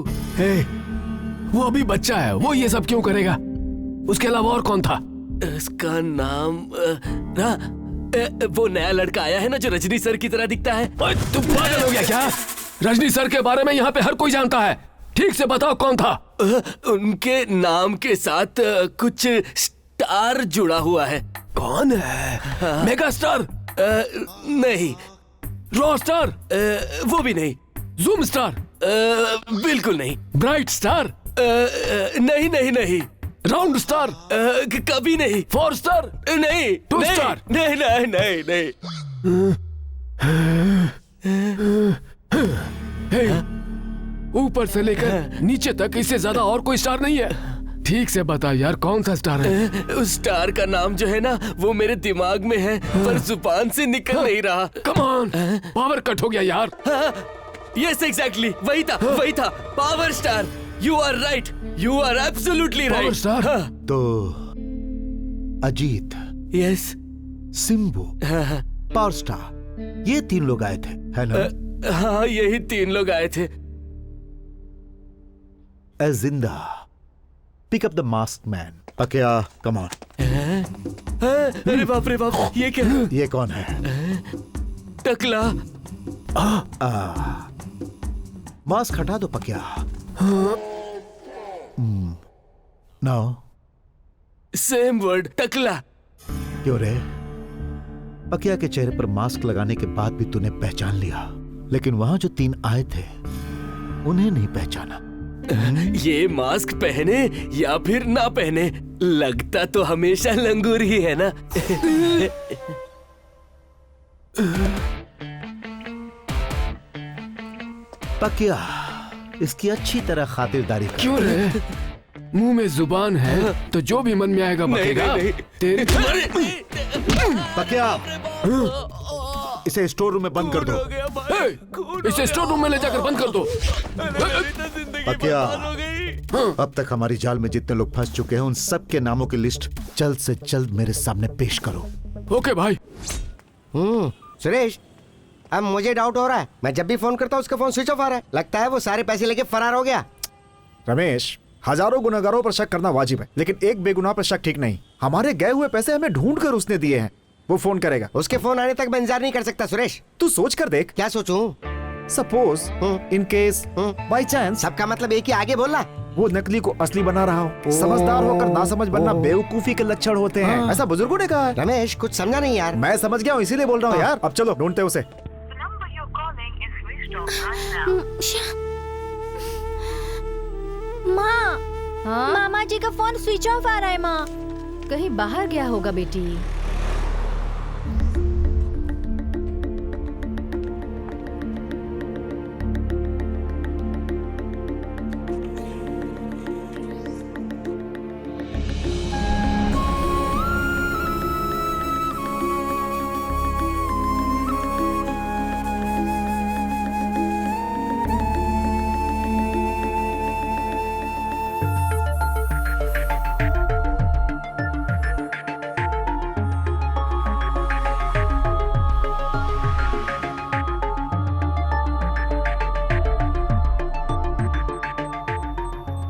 वो अभी बच्चा है, वो ये सब क्यों करेगा? उसके अलावा और कौन था? उसका नाम वो नया लड़का आया है ना, जो रजनी सर की तरह दिखता है। तुम पागल हो गया क्या? रजनी सर के बारे में यहाँ पे हर कोई जानता है। ठीक से बताओ कौन था? उनके नाम के साथ कुछ स्टार जुड़ा हुआ है। कौन है? हाँ। Mega star? नहीं। Raw star? वो भी नहीं। Zoom star? बिल्कुल नहीं। Bright star? नहीं नहीं नहीं। Round star? कभी नहीं। 4 स्टार? नहीं। 2 स्टार? नहीं नहीं नहीं नहीं। ऊपर से लेकर नीचे तक इससे ज्यादा और कोई स्टार नहीं है। ठीक से बता यार, कौन सा स्टार है? उस स्टार का नाम जो है ना, वो मेरे दिमाग में है, पर जुबान से निकल नहीं रहा। कम ऑन, पावर कट हो गया यार। यस एग्जैक्टली, वही था, वही था। Power star. You are right, you are absolutely right. Power star? तो अजीत, यस, सिम्बू, हाँ, पावर स्टार, ये 3 लोग आए थे, है ना? हाँ, यही 3 लोग आए थे। ए जिंदा, pick up the mask man. Pakiya, come on. अरे बाप रे बाप, ये क्या? ये कौन है? टकला। मास्क हटा दो पकिया। नाउ सेम वर्ड, टकला। क्यों रे? पकिया के चेहरे पर मास्क लगाने के बाद भी तूने पहचान लिया, लेकिन वहां जो 3 आए थे उन्हें नहीं पहचाना। ये मास्क पहने या फिर ना पहने, लगता तो हमेशा लंगूर ही है ना। पकिया, इसकी अच्छी तरह खातिरदारी कर। क्यों रे? मुंह में जुबान है तो जो भी मन में आएगा बकेगा। तेरी पकिया, इसे स्टोर रूम में बंद कर दो। इसे स्टोर रूम में ले जाकर बंद कर दो। पकिया, अब तक हमारी जाल में जितने लोग फंस चुके हैं उन सब के नामों की लिस्ट जल्द से जल्द मेरे सामने पेश करो। ओके भाई। सुरेश, अब मुझे डाउट हो रहा है। मैं जब भी फोन करता हूँ उसका फोन स्विच ऑफ आ रहा है। लगता है वो सारे पैसे लेके फरार हो गया। रमेश, हजारों गुनहगारों पर शक करना वाजिब है, लेकिन एक बेगुनाह पर शक ठीक नहीं। हमारे गए हुए पैसे हमें ढूंढ कर उसने दिए हैं। वो फोन करेगा। उसके फोन आने तक मैं इंतजार नहीं कर सकता सुरेश। तू सोच कर देख। क्या सोचूं? Suppose, in case, by chance. सबका मतलब एक ही, आगे बोलना। वो नकली को असली बना रहा हो। समझदार होकर नासमझ बनना बेवकूफी के लक्षण होते हैं, ऐसा बुजुर्गों ने कहा है। रमेश, कुछ समझा नहीं यार। मैं समझ गया हूँ, इसीलिए बोल रहा हूँ यार। अब चलो ढूंढते उसे। माँ, हाँ? मामा जी का फोन स्विच ऑफ आ रहा है माँ। कहीं बाहर गया होगा बेटी।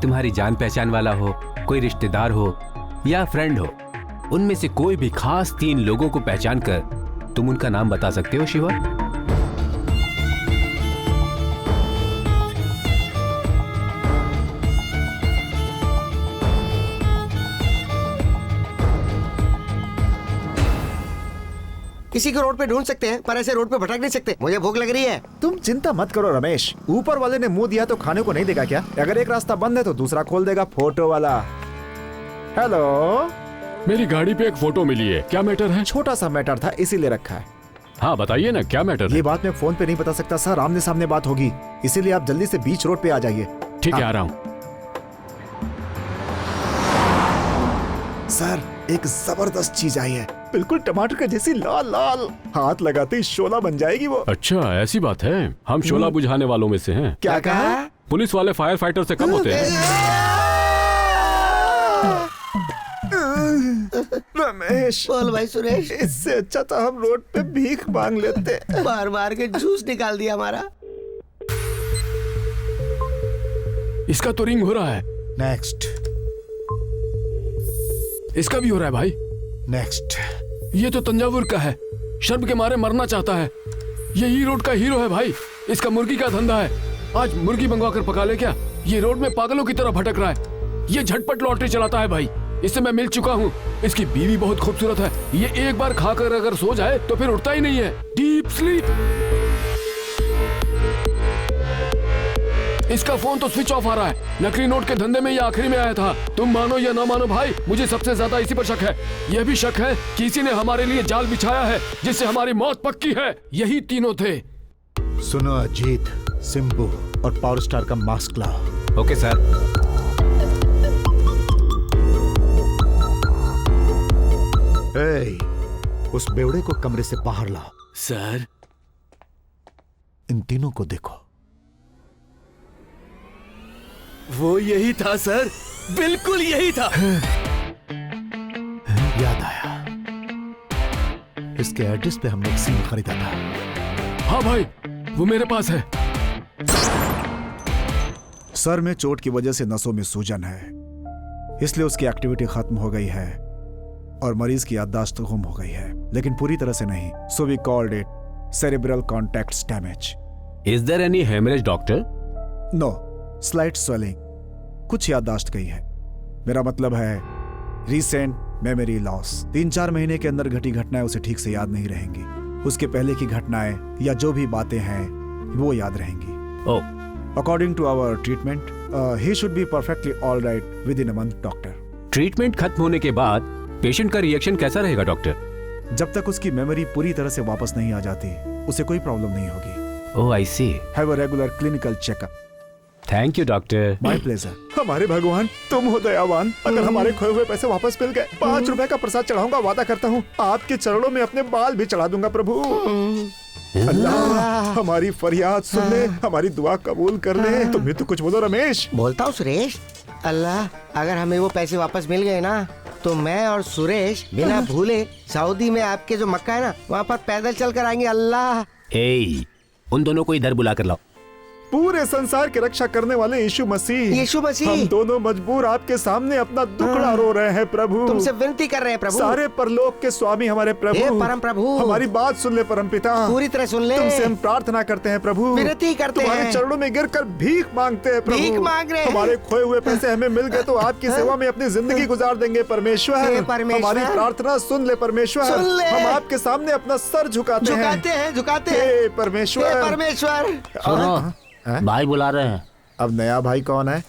तुम्हारी जान पहचान वाला हो, कोई रिश्तेदार हो या फ्रेंड हो, उनमें से कोई भी खास 3 लोगों को पहचान कर तुम उनका नाम बता सकते हो शिवा? किसी को रोड पे ढूंढ सकते हैं, पर ऐसे रोड पे भटक नहीं सकते। मुझे भूख लग रही है। तुम चिंता मत करो रमेश, ऊपर वाले ने मुंह दिया तो खाने को नहीं देगा क्या? अगर एक रास्ता बंद है तो दूसरा खोल देगा। फोटो वाला। हेलो, मेरी गाड़ी पे एक फोटो मिली है, क्या मैटर है? छोटा सा मैटर था, इसीलिए रखा है। हाँ बताइए ना, क्या मैटर है? ये बात मैं फोन पे नहीं बता सकता सर, आमने सामने बात होगी, इसीलिए आप जल्दी से बीच रोड पे आ जाइए। ठीक है, आ रहा हूँ। सर, एक जबरदस्त चीज आई है, बिल्कुल टमाटर के जैसी लाल लाल। हाथ लगाते ही शोला बन जाएगी वो। अच्छा, ऐसी बात है। हम शोला बुझाने वालों में से हैं। क्या कहा? पुलिस वाले फायर फाइटर से कम होते हैं। रमेश, बोल भाई सुरेश। इससे अच्छा तो हम रोड पे भीख मांग लेते। बार बार के जूस निकाल दिया हमारा। इसका तो रिंग हो रहा है। नेक्स्ट। इसका भी हो रहा है भाई। नेक्स्ट। ये तो तंजावुर का है, शर्म के मारे मरना चाहता है। ये ही रोड का हीरो है भाई। इसका मुर्गी का धंधा है, आज मुर्गी मंगवा कर पका ले क्या? ये रोड में पागलों की तरह भटक रहा है। ये झटपट लॉटरी चलाता है भाई, इससे मैं मिल चुका हूँ। इसकी बीवी बहुत खूबसूरत है। ये एक बार खाकर अगर सो जाए तो फिर उठता ही नहीं है, डीप स्लीप। इसका फोन तो स्विच ऑफ आ रहा है। नकली नोट के धंधे में ये आखिरी में आया था। तुम मानो या ना मानो भाई, मुझे सबसे ज्यादा इसी पर शक है। यह भी शक है कि इसी ने हमारे लिए जाल बिछाया है, जिससे हमारी मौत पक्की है। यही तीनों थे। सुनो अजीत, सिम्बू और पावर स्टार का मास्क लाओ। Okay sir. उस बेवड़े को कमरे से बाहर लाओ। सर, इन तीनों को देखो। वो यही था सर, बिल्कुल यही था। याद आया, इसके एड्रेस पे हमने एक सिम खरीदा था। हाँ भाई, वो मेरे पास है। सर में चोट की वजह से नसों में सूजन है, इसलिए उसकी एक्टिविटी खत्म हो गई है और मरीज की याददाश्त गुम हो गई है, लेकिन पूरी तरह से नहीं। So we called it cerebral contact damage. Is there any haemorrhage doctor? No, slight swelling, कुछ याददाश्त गई है। मेरा मतलब है रीसेंट मेमोरी लॉस। 3-4 महीने के अंदर घटी घटनाएं उसे ठीक से याद नहीं रहेंगी। उसके पहले की घटनाएं या जो भी बातें हैं वो याद रहेंगी। ओह, According to our treatment, he should be perfectly all right within a month, doctor. Treatment खत्म होने के बाद पेशेंट का रिएक्शन कैसा रहेगा डॉक्टर? जब तक उसकी मेमोरी पूरी तरह से वापस नहीं आ जाती, उसे कोई प्रॉब्लम नहीं होगी। ओह, आई सी। Have a regular clinical checkup. Thank you doctor. My pleasure. हमारे भगवान, तुम हो दयावान। अगर हमारे खोए हुए पैसे वापस मिल गए, 5 रुपए का प्रसाद चढ़ाऊंगा, वादा करता हूँ। आपके चरणों में अपने बाल भी चढ़ा दूंगा प्रभु। अल्लाह हमारी फरियाद सुन ले, हमारी दुआ कबूल कर ले। तुम्हें तो कुछ बोलो रमेश। बोलता हूँ सुरेश, अल्लाह अगर हमें वो पैसे वापस मिल गए ना, तो मैं और सुरेश बिना भूले सऊदी में आपके जो मक्का है ना, वहाँ पर पैदल चल कर आएंगे। अल्लाह, ए, उन दोनों को इधर बुला कर लाओ। पूरे संसार की रक्षा करने वाले यीशु मसीह, हम दोनों मजबूर आपके सामने अपना दुखड़ा रो रहे हैं प्रभु। तुमसे विनती कर रहे हैं प्रभु। सारे परलोक के स्वामी हमारे प्रभु, हे परम प्रभु, हमारी बात सुन ले परम पिता, पूरी तरह सुन ले। तुमसे हम प्रार्थना करते हैं प्रभु, विनती करते हैं, तुम्हारे चरणों में गिरकर भीख मांगते हैं प्रभु। भीख मांग रहे हैं। हमारे खोए हुए पैसे हमें मिल गए तो आपकी सेवा में अपनी जिंदगी गुजार देंगे परमेश्वर। हमारी प्रार्थना सुन ले परमेश्वर, हम आपके सामने अपना सर झुकाते हैं परमेश्वर। परमेश्वर सुनो, भाई बुला रहे हैं। अब नया भाई कौन है?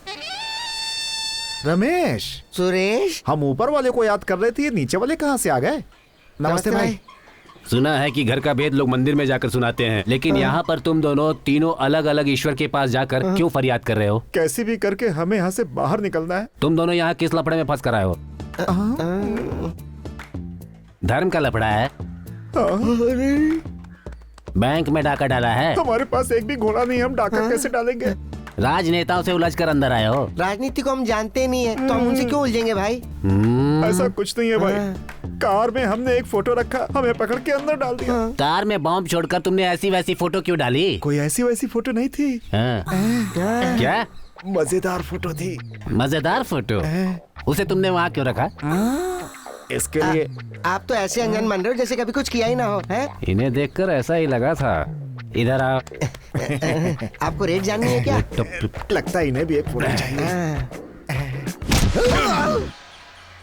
रमेश। सुरेश, हम ऊपर वाले को याद कर रहे थे, ये नीचे वाले कहाँ से आ गए? नमस्ते भाई। सुना है कि घर का भेद लोग मंदिर में जाकर सुनाते हैं, लेकिन यहाँ पर तुम दोनों तीनों अलग अलग ईश्वर के पास जाकर क्यों फरियाद कर रहे हो? कैसी भी करके हमें यहाँ से बाहर निकलना है। तुम दोनों यहाँ किस लफड़े में फंस कर आए हो? धर्म का लफड़ा है? बैंक में डाका डाला है? हमारे पास एक भी घोड़ा नहीं, हम डाका कैसे डालेंगे? राजनेताओं से उलझ कर अंदर आए हो? राजनीति को हम जानते नहीं है, तो हम उनसे क्यों उलझेंगे भाई? ऐसा कुछ नहीं है भाई। कार में हमने एक फोटो रखा, हमें पकड़ के अंदर डाल दिया। कार में बॉम्ब छोड़कर तुमने ऐसी वैसी फोटो क्यों डाली? कोई ऐसी वैसी फोटो नहीं थी। क्या? मजेदार फोटो थी। मजेदार फोटो? उसे तुमने वहाँ क्यों रखा? इसके लिए आप तो ऐसे अनजान बन रहे हो जैसे कभी कुछ किया ही ना हो, है? इन्हें देखकर ऐसा ही लगा था। इधर आओ। आपको रेट जाननी है क्या? लगता है इन्हें भी एक फोटो चाहिए।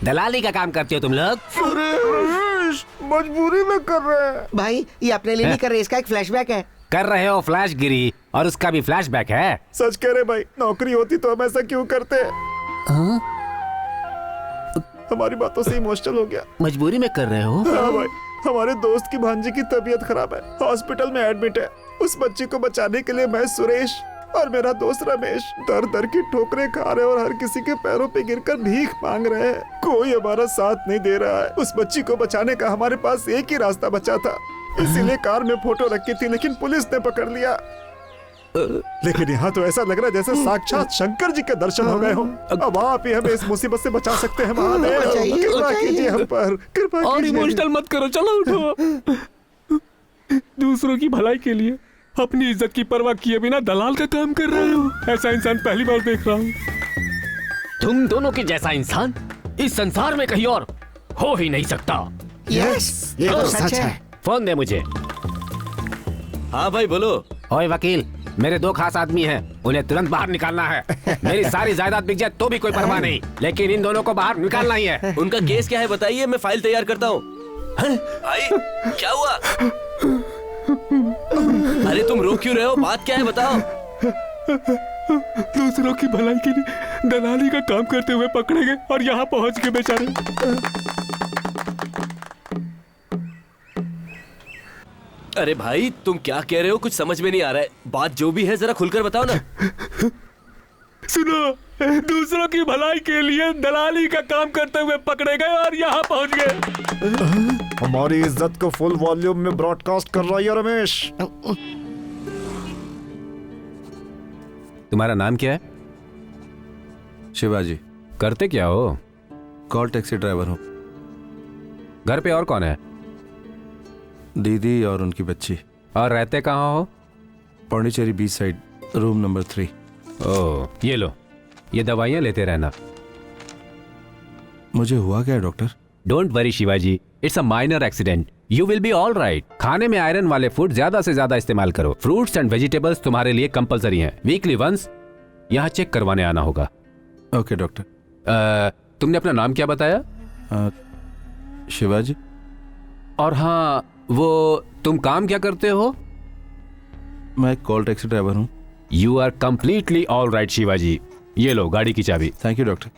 दलाली का काम करते हो तुम लोग? मजबूरी में कर रहे हैं भाई, ये अपने लिए नहीं कर रहे, इसका एक फ्लैशबैक है। कर रहे हो फ्लैश गिरी, और उसका भी फ्लैशबैक है। सच कह रहे भाई, नौकरी होती तो हम ऐसा क्यों करते? हमारी बातों से इमोशनल हो गया। मजबूरी में कर रहे हो? हाँ भाई, हमारे दोस्त की भांजी की तबीयत खराब है, हॉस्पिटल में एडमिट है। उस बच्ची को बचाने के लिए मैं, सुरेश और मेरा दोस्त रमेश दर दर की ठोकरें खा रहे और हर किसी के पैरों पे गिरकर भीख मांग रहे हैं। कोई हमारा साथ नहीं दे रहा है। उस बच्ची को बचाने का हमारे पास एक ही रास्ता बचा था, इसीलिए कार में फोटो रखी थी, लेकिन पुलिस ने पकड़ लिया। लेकिन यहाँ तो ऐसा लग रहा है जैसे साक्षात शंकर जी के दर्शन हो गए हो। अब आप ही हमें इस मुसीबत से बचा सकते हैं महादेव, कृपा कीजिए हम पर, कृपा कीजिए। और इमोशनल मत करो, चलो उठो। दूसरों की भलाई के लिए अपनी इज्जत की परवाह किए बिना दलाल का काम कर रहे हो। ऐसा इंसान पहली बार देख रहा हूँ। तुम दोनों के जैसा इंसान इस संसार में कहीं और हो ही नहीं सकता। यस, ये तो सच है। फोन दे मुझे। हाँ भाई बोलो। ओए वकील, मेरे 2 खास आदमी हैं, उन्हें तुरंत बाहर निकालना है। मेरी सारी जायदाद बिक जाए तो भी कोई परवाह नहीं, लेकिन इन दोनों को बाहर निकालना ही है। उनका केस क्या है बताइए, मैं फाइल तैयार करता हूँ। भाई क्या हुआ? अरे तुम रो क्यों रहे हो? बात क्या है बताओ। दूसरों की भलाई के लिए दलाली का काम करते हुए पकड़े गए और यहाँ पहुँच गए बेचारे। अरे भाई तुम क्या कह रहे हो? कुछ समझ में नहीं आ रहा है। बात जो भी है जरा खुलकर बताओ ना। सुनो, दूसरों की भलाई के लिए दलाली का काम करते हुए पकड़े गए और यहाँ पहुँच गए। हमारी इज्जत को फुल वॉल्यूम में ब्रॉडकास्ट कर रहा है रमेश। तुम्हारा नाम क्या है? शिवाजी। करते क्या हो? कॉल टैक्सी ड्राइवर हूँ। घर पे और कौन है? दीदी और उनकी बच्ची। और रहते कहाँ हो? Pondicherry beach side, room number 3। ओह, ये लो, ये दवाइयाँ लेते रहना। मुझे हुआ क्या है doctor? Don't worry Shivaji, it's a minor accident, you will be all right. खाने में आयरन वाले फूड ज्यादा से ज्यादा इस्तेमाल करो। फ्रूट्स एंड वेजिटेबल्स तुम्हारे लिए कंपलसरी हैं। वीकली वंस यहाँ चेक करवाने आना होगा। Okay doctor. तुमने अपना नाम क्या बताया? शिवाजी। और हाँ, वो तुम काम क्या करते हो? मैं कॉल टैक्सी ड्राइवर हूँ। You are completely all right Shivaji. ये लो गाड़ी की चाबी। Thank you doctor.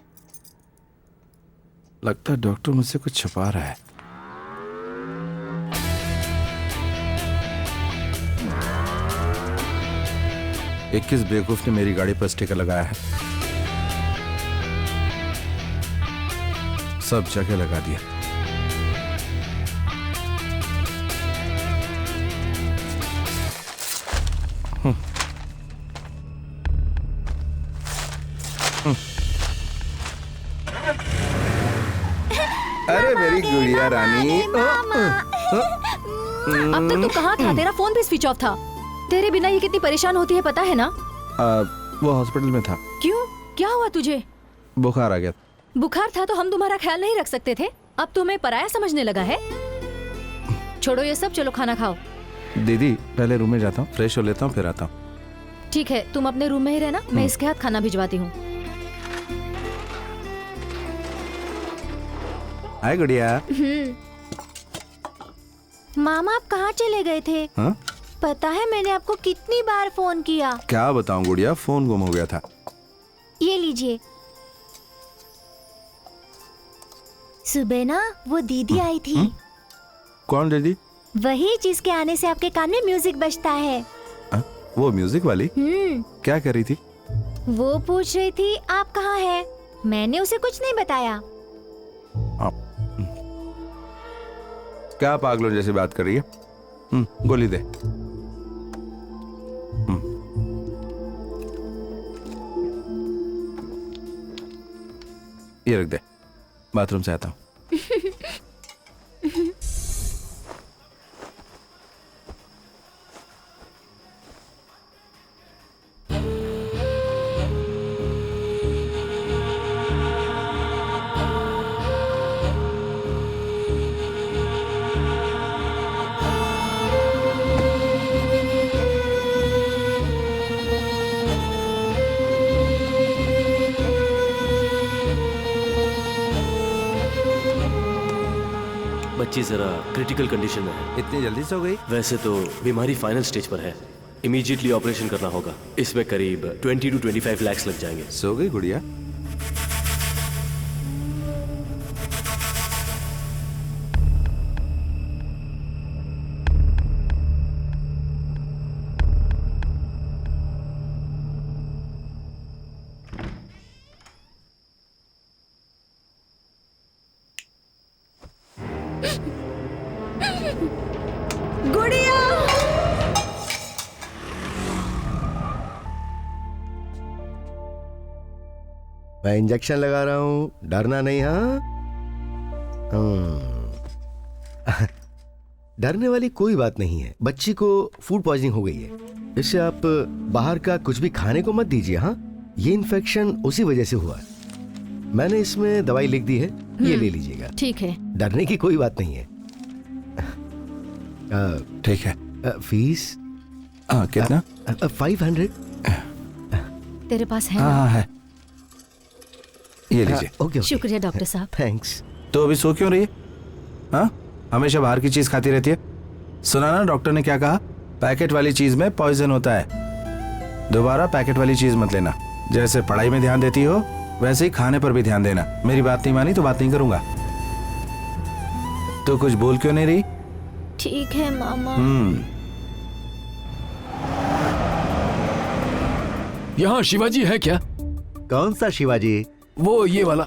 लगता है डॉक्टर मुझसे कुछ छुपा रहा है। किस बेवकूफ ने मेरी गाड़ी पर स्टिकर लगाया है? सब जगह लगा दिया। अरे मेरी गुड़िया रानी। अब तक तू कहाँ था? तेरा फोन भी स्विच ऑफ था। तेरे बिना ये कितनी परेशान होती है पता है ना? वो हॉस्पिटल में था। क्यों? क्या हुआ तुझे? बुखार आ गया। बुखार था तो हम तुम्हारा ख्याल नहीं रख सकते थे? अब तुम्हें पराया समझने लगा है? छोड़ो ये सब, चलो खाना खाओ। दीदी पहले रूम में जाता हूँ, फ्रेश हो लेता हूँ, फिर आता हूँ। ठीक है, तुम अपने रूम में ही रहना, मैं इसके हाथ खाना भिजवाती हूँ। हाय गुड़िया। मामा आप कहाँ चले गए थे? हाँ? पता है मैंने आपको कितनी बार फोन किया। क्या बताऊं गुड़िया, फोन गुम हो गया था। ये लीजिए। सुबह ना वो दीदी आई थी। कौन दीदी? वही जिसके आने से आपके कान में म्यूजिक बजता है। वो म्यूजिक वाली? क्या कर रही थी? वो पूछ रही थी आप कहाँ हैं? मैंने उसे कुछ नहीं बताया। क्या पागलों जैसी बात कर रही है? गोली दे। ये रख दे, बाथरूम से आता हूँ। बच्ची जरा क्रिटिकल कंडीशन में है। इतनी जल्दी से हो गई? वैसे तो बीमारी फाइनल स्टेज पर है, इमीडिएटली ऑपरेशन करना होगा। इसमें करीब 20 to 25 लाख लग जाएंगे। सो गई गुड़िया? गुड़िया! मैं इंजेक्शन लगा रहा हूँ, डरना नहीं। हाँ, डरने वाली कोई बात नहीं है। बच्ची को फूड पॉइजनिंग हो गई है, इससे आप बाहर का कुछ भी खाने को मत दीजिए। हाँ, ये इन्फेक्शन उसी वजह से हुआ है। मैंने इसमें दवाई लिख दी है, ये ले लीजिएगा। ठीक है। डरने की कोई बात नहीं है। ठीक है। फीस? कितना? 500। तेरे पास है? हाँ है, ये लीजिए। ओके। शुक्रिया डॉक्टर साहब। थैंक्स। तो अभी सो क्यों रही है? हाँ, हमेशा बाहर की चीज खाती रहती है। सुना ना डॉक्टर ने क्या कहा? पैकेट वाली चीज में पॉइजन होता है। दोबारा पैकेट वाली चीज मत लेना। जैसे पढ़ाई में ध्यान देती हो वैसे ही खाने पर भी ध्यान देना। मेरी बात नहीं मानी तो बात नहीं करूंगा। तो कुछ बोल क्यों नहीं रही? ठीक है मामा। यहाँ शिवाजी है क्या? कौन सा शिवाजी? वो ये वाला।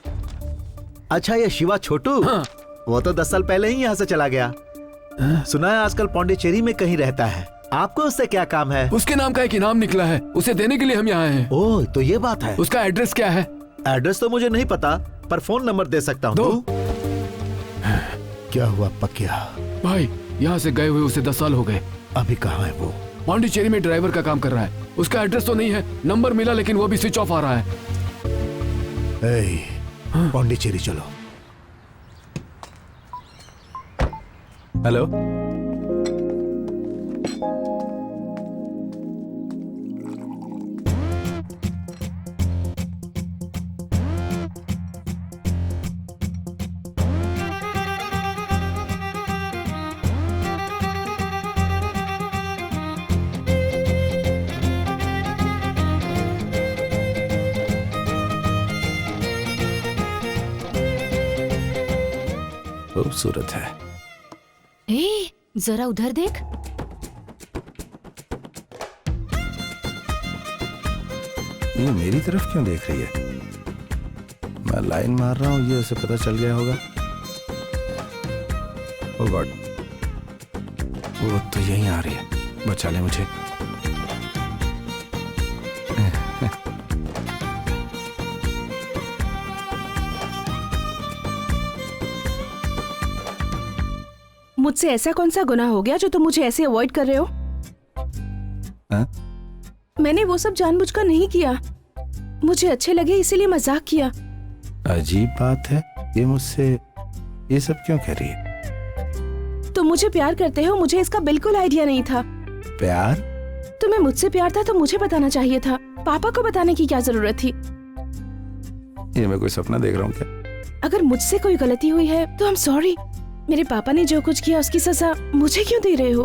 अच्छा, ये शिवा छोटू। हाँ। वो तो 10 साल पहले ही यहाँ से चला गया। सुना है आजकल पौंडीचेरी में कहीं रहता है। आपको उससे क्या काम है? उसके नाम का एक इनाम निकला है, उसे देने के लिए हम यहाँ हैं। ओह, तो ये बात है। उसका एड्रेस क्या है? एड्रेस तो मुझे नहीं पता, पर फोन नंबर दे सकता हूँ। दो। क्या हुआ पकिया? भाई यहाँ से गए हुए उसे 10 साल हो गए। अभी कहाँ है वो? पांडिचेरी में ड्राइवर का काम कर रहा है। उसका एड्रेस तो नहीं है, नंबर मिला लेकिन वो भी स्विच ऑफ आ रहा है। पांडिचेरी चलो। हेलो, खूबसूरत है। ए, जरा उधर देख। ये मेरी तरफ क्यों देख रही है? मैं लाइन मार रहा हूँ, ये उसे पता चल गया होगा। ओह गॉड, वो तो यहीं आ रही है। बचा ले मुझे। मुझसे ऐसा कौन सा गुनाह हो गया जो तुम मुझे ऐसे अवॉइड कर रहे हो? हाँ? मैंने वो सब जानबूझकर नहीं किया। मुझे अच्छे लगे इसीलिए मजाक किया। अजीब बात है, ये मुझसे ये सब क्यों कह रही है? तुम मुझे प्यार करते हो, मुझे इसका बिल्कुल आइडिया नहीं था। प्यार? तुम्हें मुझसे प्यार था तो मुझे बताना चाहिए था। पापा को बताने की क्या जरूरत थी? ये मैं कोई सपना देख रहा हूँ क्या? अगर मुझसे कोई गलती हुई है तो आई एम सॉरी। मेरे पापा ने जो कुछ किया उसकी सजा मुझे क्यों दे रहे हो?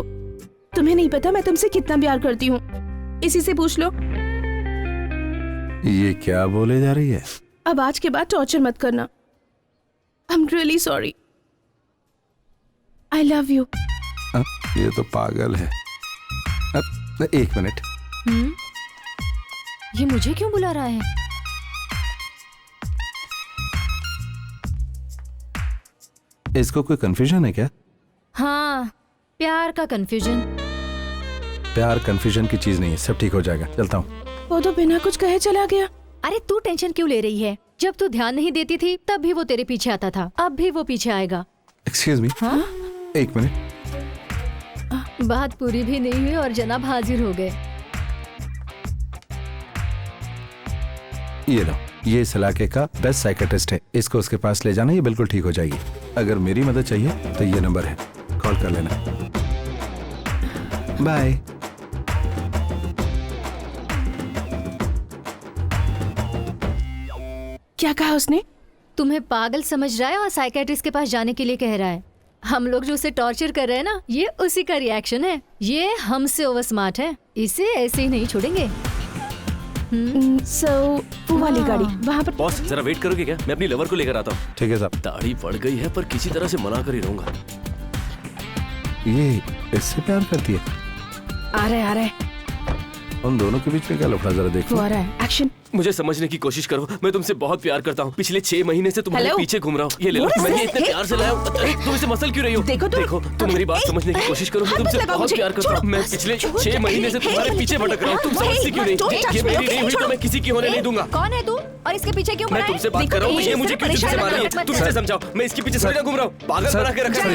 तुम्हें नहीं पता मैं तुमसे कितना प्यार करती हूँ। इसी से पूछ लो। ये क्या बोले जा रही है? अब आज के बाद टॉर्चर मत करना। I am really sorry. I love you. ये तो पागल है। एक मिनट। ये मुझे क्यों बुला रहा है? इसको कोई कंफ्यूजन है क्या? हाँ, प्यार का कंफ्यूजन। प्यार कंफ्यूजन की चीज नहीं है, सब ठीक हो जाएगा। चलता हूँ। वो तो बिना कुछ कहे चला गया। अरे तू टेंशन क्यों ले रही है? जब तू ध्यान नहीं देती थी तब भी वो तेरे पीछे आता था, अब भी वो पीछे आएगा। Excuse me. हाँ? एक मिनट। बात पूरी भी नहीं हुई और जनाब हाजिर हो गए। ये लो, ये इस इलाके का बेस्ट साइकेट्रिस्ट है। इसको उसके पास ले जाना, ये बिल्कुल ठीक हो जाएगी। अगर मेरी मदद चाहिए तो ये नंबर है, कॉल कर लेना। बाय। क्या कहा उसने? तुम्हें पागल समझ रहा है और साइकेट्रिस्ट के पास जाने के लिए कह रहा है। हम लोग जो उसे टॉर्चर कर रहे हैं ना, ये उसी का रिएक्शन है। ये हमसे ओवर स्मार्ट है, इसे ऐसे ही नहीं छोड़ेंगे। वो वाली गाड़ी वहाँ पर। बॉस जरा वेट करोगे क्या? मैं अपनी लवर को लेकर आता हूँ। ठीक है साहब। दाढ़ी बढ़ गई है पर किसी तरह से मना कर ही रहूंगा। ये इससे प्यार करती है? आ रहा है। उन दोनों के बीच में क्या लफड़ा, जरा देखो। वो आ रहा है। एक्शन। मुझे समझने की कोशिश करो, मैं तुमसे बहुत प्यार करता हूँ। पिछले 6 महीने से तुम्हारे पीछे घूम रहा हूँ। ये ले लो, मैंने इतने प्यार से लाया हूँ। तुम इसे मसल क्यों रही हो? देखो तुम मेरी बात समझने की कोशिश करो। मैं तुमसे बहुत प्यार करता हूँ। मैं पिछले 6 महीने से तुम्हारे पीछे भटक रहा हूँ। तुम समझती क्यों नहीं? ये मेरी नहीं हुई तो मैं किसी की होने नहीं दूंगा। कौन है तू और इसके पीछे क्यों? मैं तुमसे बात कर रहा हूँ, ये मुझे क्यों पीछे मार रही है? तुम इसे समझाओ, मैं इसके पीछे थोड़ी ना घूम रहा हूँ। पागल बना के रखा है।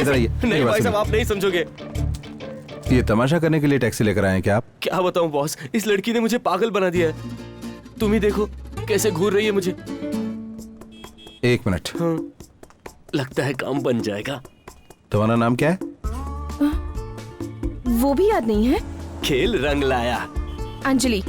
नहीं भाई साहब, आप नहीं समझोगे। ये तमाशा करने के लिए टैक्सी लेकर आए हैं क्या आप? क्या बताऊं बॉस, इस लड़की ने मुझे पागल बना दिया है। तुम ही देखो कैसे घूर रही है मुझे। 1 मिनट। हाँ, लगता है काम बन जाएगा। तुम्हारा नाम क्या है? वो भी याद नहीं है। खेल रंग लाया। अंजलि।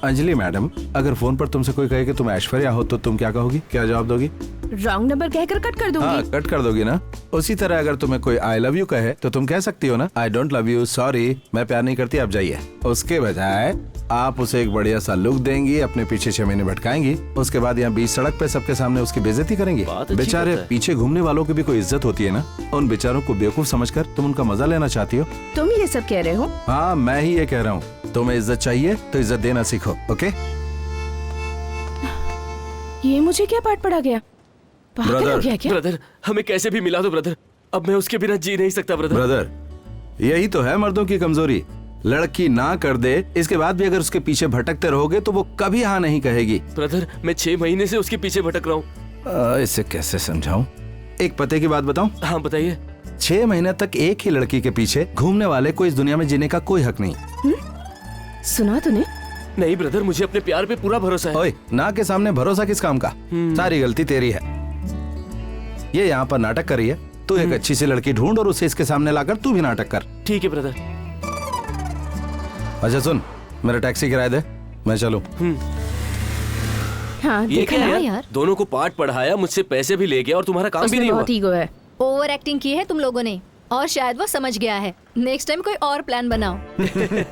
अंजलि मैडम, अगर फोन पर तुमसे कोई कहे कि तुम ऐश्वर्या हो तो तुम क्या कहोगी? क्या जवाब दोगी? रॉन्ग नंबर कहकर कट कर दूंगी। हाँ, कट कर दोगी ना। उसी तरह अगर तुम्हें कोई आई लव यू कहे तो तुम कह सकती हो ना, I don't love you, sorry, मैं प्यार नहीं करती, आप जाइए। उसके बजाय आप उसे एक बढ़िया सा लुक देंगी, अपने पीछे 6 महीने भटकाएंगी, उसके बाद यहाँ बीच सड़क पे सबके सामने उसकी बेइज्जती करेंगी। बेचारे पीछे घूमने वालों की भी कोई इज्जत होती है ना। उन बेचारों को बेवकूफ समझकर तुम उनका मजा लेना चाहती हो। तुम ये सब कह रहे हो? हाँ, मैं ही ये कह रहा हूँ। तुम्हें इज्जत चाहिए तो इज्जत देना सीखो, ओके? ये मुझे क्या पाठ पड़ा गया? पागल हो गया क्या? ब्रदर, हमें कैसे भी मिला दो ब्रदर। अब मैं उसके बिना जी नहीं सकता ब्रदर। ब्रदर, यही तो है मर्दों की कमजोरी। लड़की ना कर दे, इसके बाद भी अगर उसके पीछे भटकते रहोगे तो वो कभी हाँ नहीं कहेगी। ब्रदर, मैं 6 महीने से उसके पीछे भटक रहा हूँ। इसे कैसे समझाऊं? एक पते की बात बताऊं? हाँ बताइए। 6 महीने तक एक ही लड़की के पीछे घूमने वाले को इस दुनिया में जीने का कोई हक नहीं। सुना तूने? नहीं ब्रदर, मुझे अपने प्यार पे पूरा भरोसा है। ओए, ना के सामने भरोसा किस काम का? सारी गलती तेरी है। ये यहाँ पर नाटक कर रही है, तू एक अच्छी सी लड़की ढूंढ और उसे इसके सामने लाकर तू भी नाटक कर। ठीक है ब्रदर। अच्छा सुन, मेरा टैक्सी किराया दे, मैं चलूं। हाँ ये देखा क्या ना है यार, दोनों को पाठ पढ़ाया, मुझसे पैसे भी ले गया और तुम्हारा काम भी उसने नहीं हुआ। बहुत ईगो है। ओवर एक्टिंग की है तुम लोगों ने और शायद वो समझ गया है। नेक्स्ट टाइम कोई और प्लान बनाओ।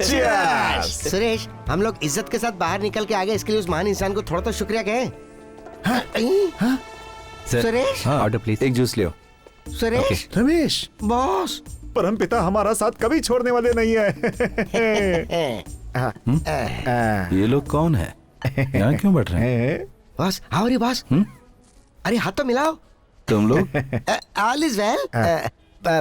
सुरेश, हम लोग इज्जत के साथ बाहर निकल के आ गए, इसके लिए उस महान इंसान को थोड़ा तो शुक्रिया कहें। सुरेश, हाँ, ऑर्डर प्लीज। एक जूस लियो। सुरेश, रमेश, बॉस। परमपिता हमारा साथ कभी छोड़ने वाले नहीं है। ये लोग कौन है? यहाँ क्यों बैठ रहे हैं? बॉस, आओ रे बॉस। अरे हाथ तो मिलाओ। तुम लोग? All is well.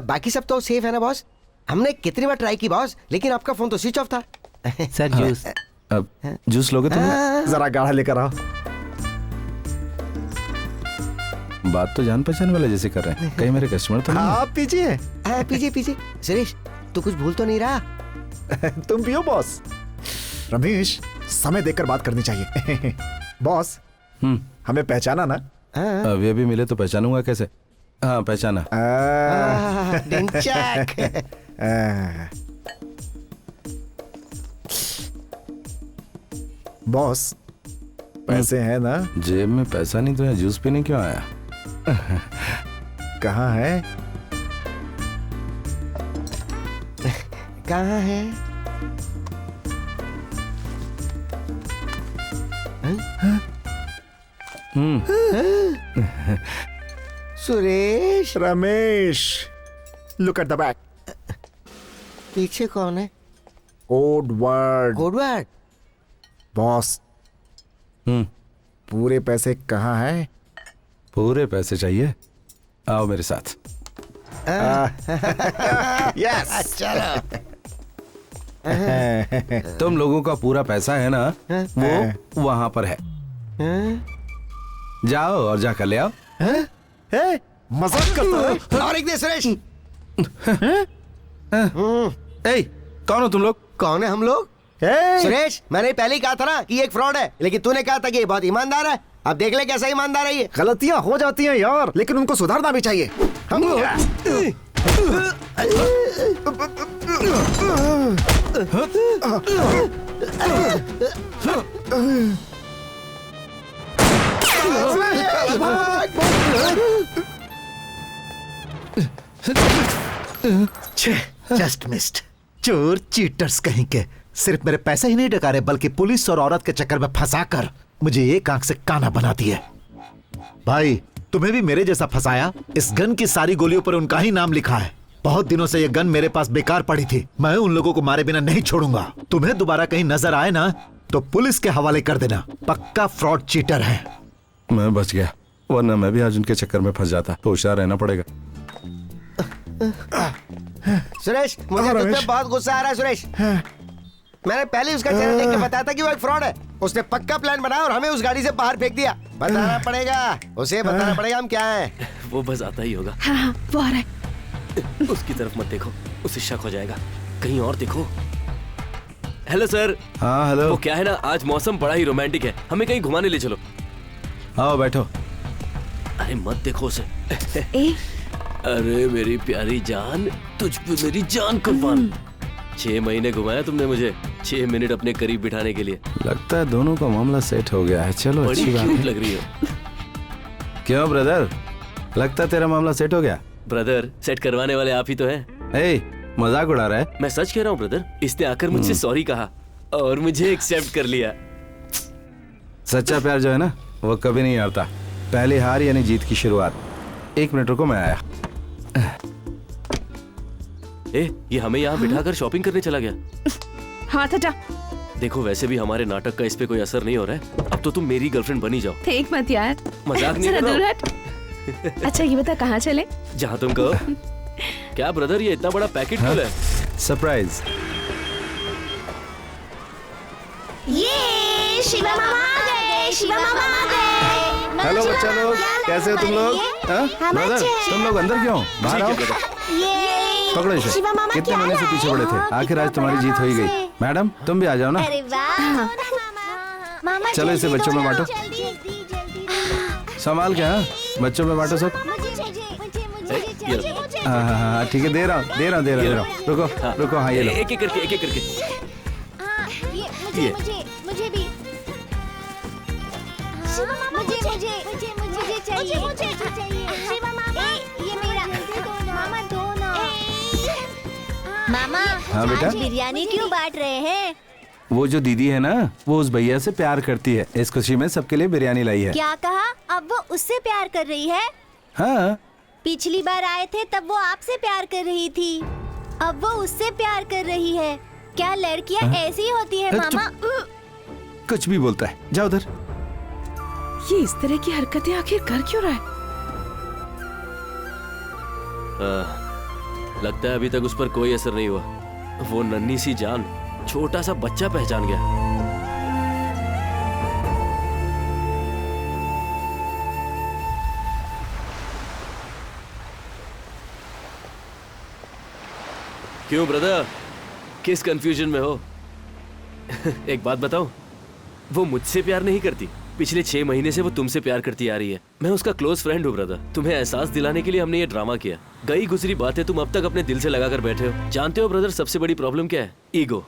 बाकी सब तो सेफ है ना बॉस? हमने कितनी बार ट्राई की बॉस, लेकिन आपका फोन तो स्विच ऑफ था। Sir juice. अब जूस लोगे तुम? जरा गाढ़ा लेकर आओ। बात तो जान पहचान वाले जैसे कर रहे हैं, कहीं मेरे कस्टमर तो नहीं? आप पीजिए। पीजिए पीजिए। सुरेश, तू कुछ भूल तो नहीं रहा? तुम पियो बॉस। रमेश, समय देखकर बात करनी चाहिए। बॉस, हमें पहचाना ना? अब ये भी मिले तो पहचानूंगा कैसे? हाँ पहचाना। बॉस, पैसे हैं ना? जेब में पैसा नहीं तो यहाँ जूस पीने क्यों आया? कहाँ है? कहाँ है? Suresh, Ramesh, look at the back. पीछे कौन है? Code word. Code word? Boss, पूरे पैसे कहाँ हैं? पूरे पैसे चाहिए? आओ मेरे साथ। यस। चलो। तुम लोगों का पूरा पैसा है ना, वो वहां पर है। जाओ और जाकर ले आओ। मजाक करता है? और एक दे सुरेश। कौन हो तुम लोग? कौन है हम लोग? सुरेश, मैंने पहले ही कहा था ना कि ये एक फ्रॉड है, लेकिन तूने कहा था कि ये बहुत ईमानदार है। अब देख ले कैसा ईमानदार है ये। गलतियां हो जाती हैं यार, लेकिन उनको सुधारना भी चाहिए। Just missed. चोर चीटर्स कहीं के सिर्फ मेरे पैसे ही नहीं डकारे, बल्कि पुलिस और औरत के चक्कर में फंसाकर मुझे एक आंख से काना बना दिए। भाई, तुम्हें भी मेरे जैसा फंसाया। इस गन की सारी गोलियों पर उनका ही नाम लिखा है। बहुत दिनों से ये गन मेरे पास बेकार पड़ी थी। मैं उन लोगों को मारे बिना नहीं छोड़ूंगा। तुम्हें दोबारा कहीं नजर आए ना तो पुलिस के हवाले कर देना। पक्का फ्रॉड चीटर है। मैं बच गया, वरना मैं भी आज उनके चक्कर में फंस जाता। होशियार रहना पड़ेगा। सुरेश, मुझे तुझ पे बहुत गुस्सा आ रहा है सुरेश। मैंने पहले उसका चेहरा देख के बताया था कि वो एक फ्रॉड है। उसने पक्का प्लान बनाया और हमें उस गाड़ी से बाहर फेंक दिया। बताना पड़ेगा उसे, बताना पड़ेगा हम क्या हैं। वो बस आता ही होगा। हाँ, वो आ रहा है। उसकी तरफ मत देखो, उसे शक हो जाएगा। कहीं और देखो। Hello sir. हाँ हेलो। वो क्या है ना, आज मौसम बड़ा ही रोमांटिक है, हमें कहीं घुमाने ले चलो। आओ बैठो। अरे मत देखो उसे। अरे मेरी प्यारी जान, तुझ पे मेरी जान कुर्बान। 6 महीने घुमाया तुमने मुझे, 6 मिनट अपने करीब बिठाने के लिए। लगता है दोनों का मामला सेट हो गया है। चलो बड़ी अच्छी बात क्यूट है। लग रही है। क्यों ब्रदर, लगता है तेरा मामला सेट हो गया? ब्रदर, सेट करवाने वाले आप ही तो हैं। मजाक उड़ा रहा है? मैं सच कह रहा हूँ ब्रदर। इसने आकर मुझसे सॉरी कहा और मुझे एक्सेप्ट कर लिया। सच्चा प्यार जो है ना, वो कभी नहीं हारता। पहली हार यानी जीत की शुरुआत। 1 मिनट रुको, मैं आया। ये हमें यहाँ बिठाकर शॉपिंग करने चला गया। हाथ हटा। देखो, वैसे भी हमारे नाटक का इस पे कोई असर नहीं हो रहा है। अब तो तुम मेरी गर्लफ्रेंड बनी जाओ। फेंक मत यार। मजाक नहीं जरा कर दूर रहा हट। अच्छा ये बता, कहाँ चले? जहाँ तुम कहो। क्या ब्रदर, ये इतना बड़ा पैकेट क्यों है? सरप्राइज। ये शिवा मामा आ गए, शिवा मामा आ गए। हेलो बच्चा लोग, कैसे हो तुम लोग? ब्रदर, तुम लोग अंदर क्यों? बाहर आओ। पकड़ो इसे। कितने महीने से पीछे पड़े थे, आखिर आज तुम्हारी जीत हो ही गई। मैडम तुम भी आ जाओ ना। अरे वाह। मामा चलो इसे बच्चों में बांटो। संभाल के, हाँ बच्चों में बांटो सब। हाँ ठीक है, दे रहा हूँ। रुको हाँ ये लो। एक एक करके ये मुझे भी। मुझे चाहिए। शिवा मामा ये मेरा। मामा दो ना। मामा हाँ बेटा, आज बिरयानी क्यों बांट रहे हैं? वो जो दीदी है ना, वो उस भैया से प्यार करती है, इस खुशी में सबके लिए बिरयानी लाई है। क्या कहा? अब वो उससे प्यार कर रही है? हाँ पिछली बार आए थे तब वो आपसे प्यार कर रही थी, अब वो उससे प्यार कर रही है। क्या लड़कियां ऐसी होती है मामा? कुछ भी बोलता है, जाओ उधर। ये इस तरह की हरकतें आखिर कर क्यों रहा है? लगता है अभी तक उस पर कोई असर नहीं हुआ। वो नन्ही सी जान छोटा सा बच्चा पहचान गया। क्यों ब्रदर, किस कंफ्यूजन में हो? एक बात बताऊं, वो मुझसे प्यार नहीं करती, पिछले 6 महीने से वो तुमसे प्यार करती आ रही है। मैं उसका क्लोज फ्रेंड हूँ ब्रदर। तुम्हें एहसास दिलाने के लिए हमने ये ड्रामा किया। गई गुजरी बातें तुम अब तक अपने दिल से लगा कर बैठे हो। जानते हो ब्रदर, सबसे बड़ी प्रॉब्लम क्या है? ईगो।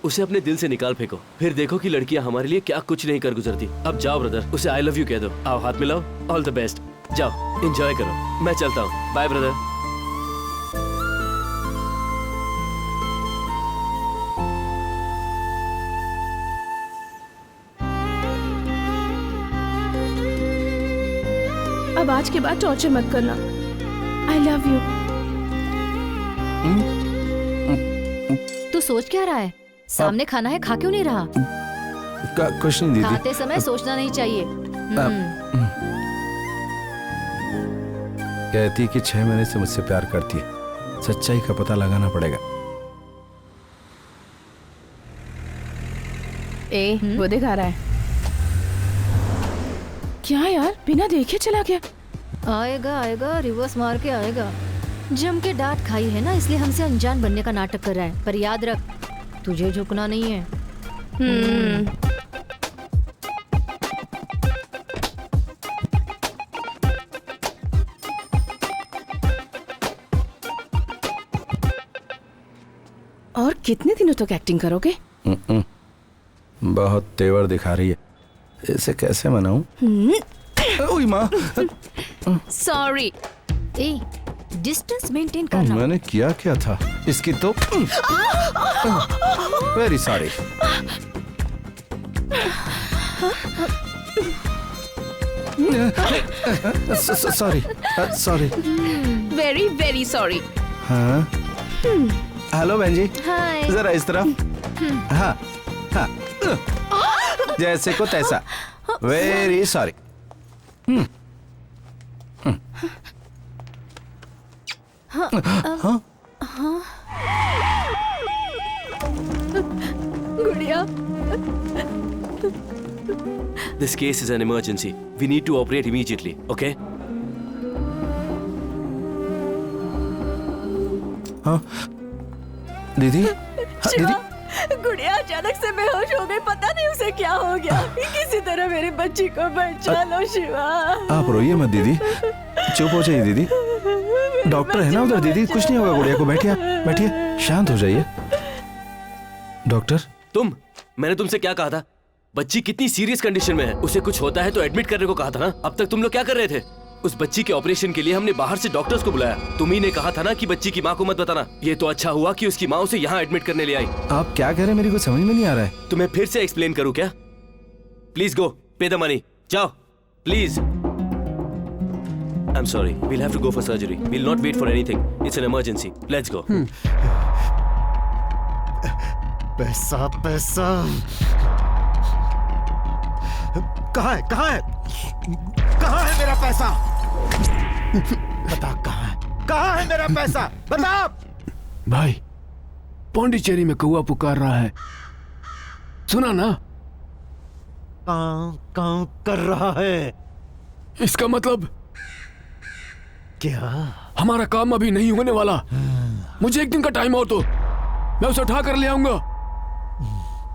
उसे अपने दिल से निकाल फेंको, फिर देखो कि लड़कियां हमारे लिए क्या कुछ नहीं कर गुजरती। अब जाओ ब्रदर, उसे आई लव यू कह दो। आओ हाथ मिलाओ। All the best. जाओ एंजॉय करो। मैं चलता हूँ। Bye brother. अब आज के बाद टॉर्चर मत करना। I love you. तू सोच क्या रहा है? सामने खाना है, खा क्यों नहीं रहा? कुछ नहीं दीदी। खाते समय सोचना नहीं चाहिए। कहती है कि 6 महीने से मुझसे प्यार करती है, सच्चाई का पता लगाना पड़ेगा। वो दिखा रहा है क्या यार, बिना देखे चला गया। आएगा, रिवर्स मार के आएगा। जम के डांट खाई है ना, इसलिए हमसे अनजान बनने का नाटक कर रहा है। पर याद रख, तुझे झुकना नहीं है। और कितने दिनों तक एक्टिंग करोगे? बहुत तेवर दिखा रही है, इसे कैसे मनाऊं? ओए माँ। सॉरी। डिस्टेंस मेंटेन करना। मैंने किया क्या था? इसकी तो very sorry. Sorry. Very very sorry. हाँ हेलो बहन जी, हाय। जरा इस तरफ। हाँ हाँ, जैसे को तैसा। Very sorry. गुड़िया, This case is an emergency. We need to operate immediately, okay? हाँ दीदी। हाँ दीदी। गुड़िया अचानक से बेहोश हो गई, पता नहीं उसे क्या हो गया। किसी तरह मेरी बच्ची को बचा लो शिवा। आप रोइए मत दीदी, चुप हो जाइए दीदी। डॉक्टर है ना उधर दीदी, कुछ नहीं होगा गुड़िया को। बैठिए बैठिए, शांत हो जाइए। डॉक्टर मैंने तुमसे क्या कहा था? बच्ची कितनी सीरियस कंडीशन में है, उसे कुछ होता है तो एडमिट करने को कहा था ना। अब तक तुम लोग क्या कर रहे थे? उस बच्ची के ऑपरेशन के लिए हमने बाहर से डॉक्टर्स को बुलाया। तुम ही ने कहा था ना कि बच्ची की माँ को मत बताना। ये तो अच्छा हुआ कि उसकी माँ उसे यहाँ एडमिट करने ले आई। आप क्या कह रहे हैं, मेरी कुछ समझ में नहीं आ रहा है। तुम्हें फिर से एक्सप्लेन करूँ क्या? प्लीज गो, पे द मनी, जाओ please. I'm sorry, we'll have to go for surgery. We'll not wait for anything. It's an emergency. Let's go. पैसा पैसा कहाँ है? कहाँ है मेरा पैसा? बता कहाँ है मेरा पैसा? बता। भाई, पौंडीचेरी में कौआ पुकार रहा है, सुना ना? काम कर रहा है। इसका मतलब क्या? हमारा काम अभी नहीं होने वाला। मुझे 1 दिन का टाइम और दो, मैं उसे उठा कर ले आऊंगा।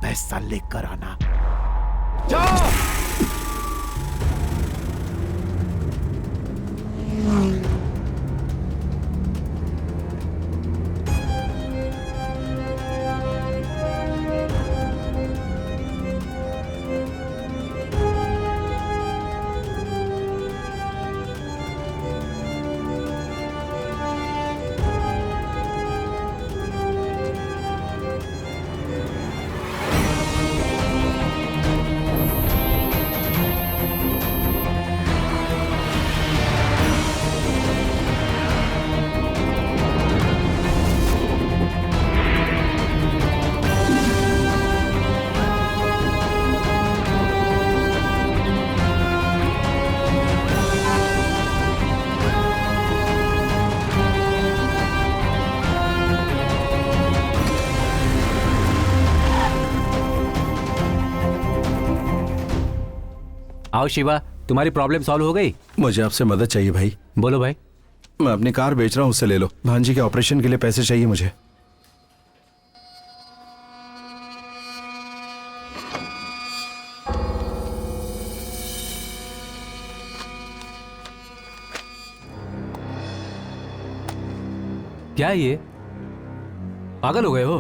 पैसा लेकर आना। जाओ। आओ शिवा, तुम्हारी प्रॉब्लम सॉल्व हो गई? मुझे आपसे मदद चाहिए भाई। बोलो भाई। मैं अपनी कार बेच रहा हूँ, उससे ले लो। भांजी के ऑपरेशन के लिए पैसे चाहिए मुझे। क्या है ये? पागल हो गए हो?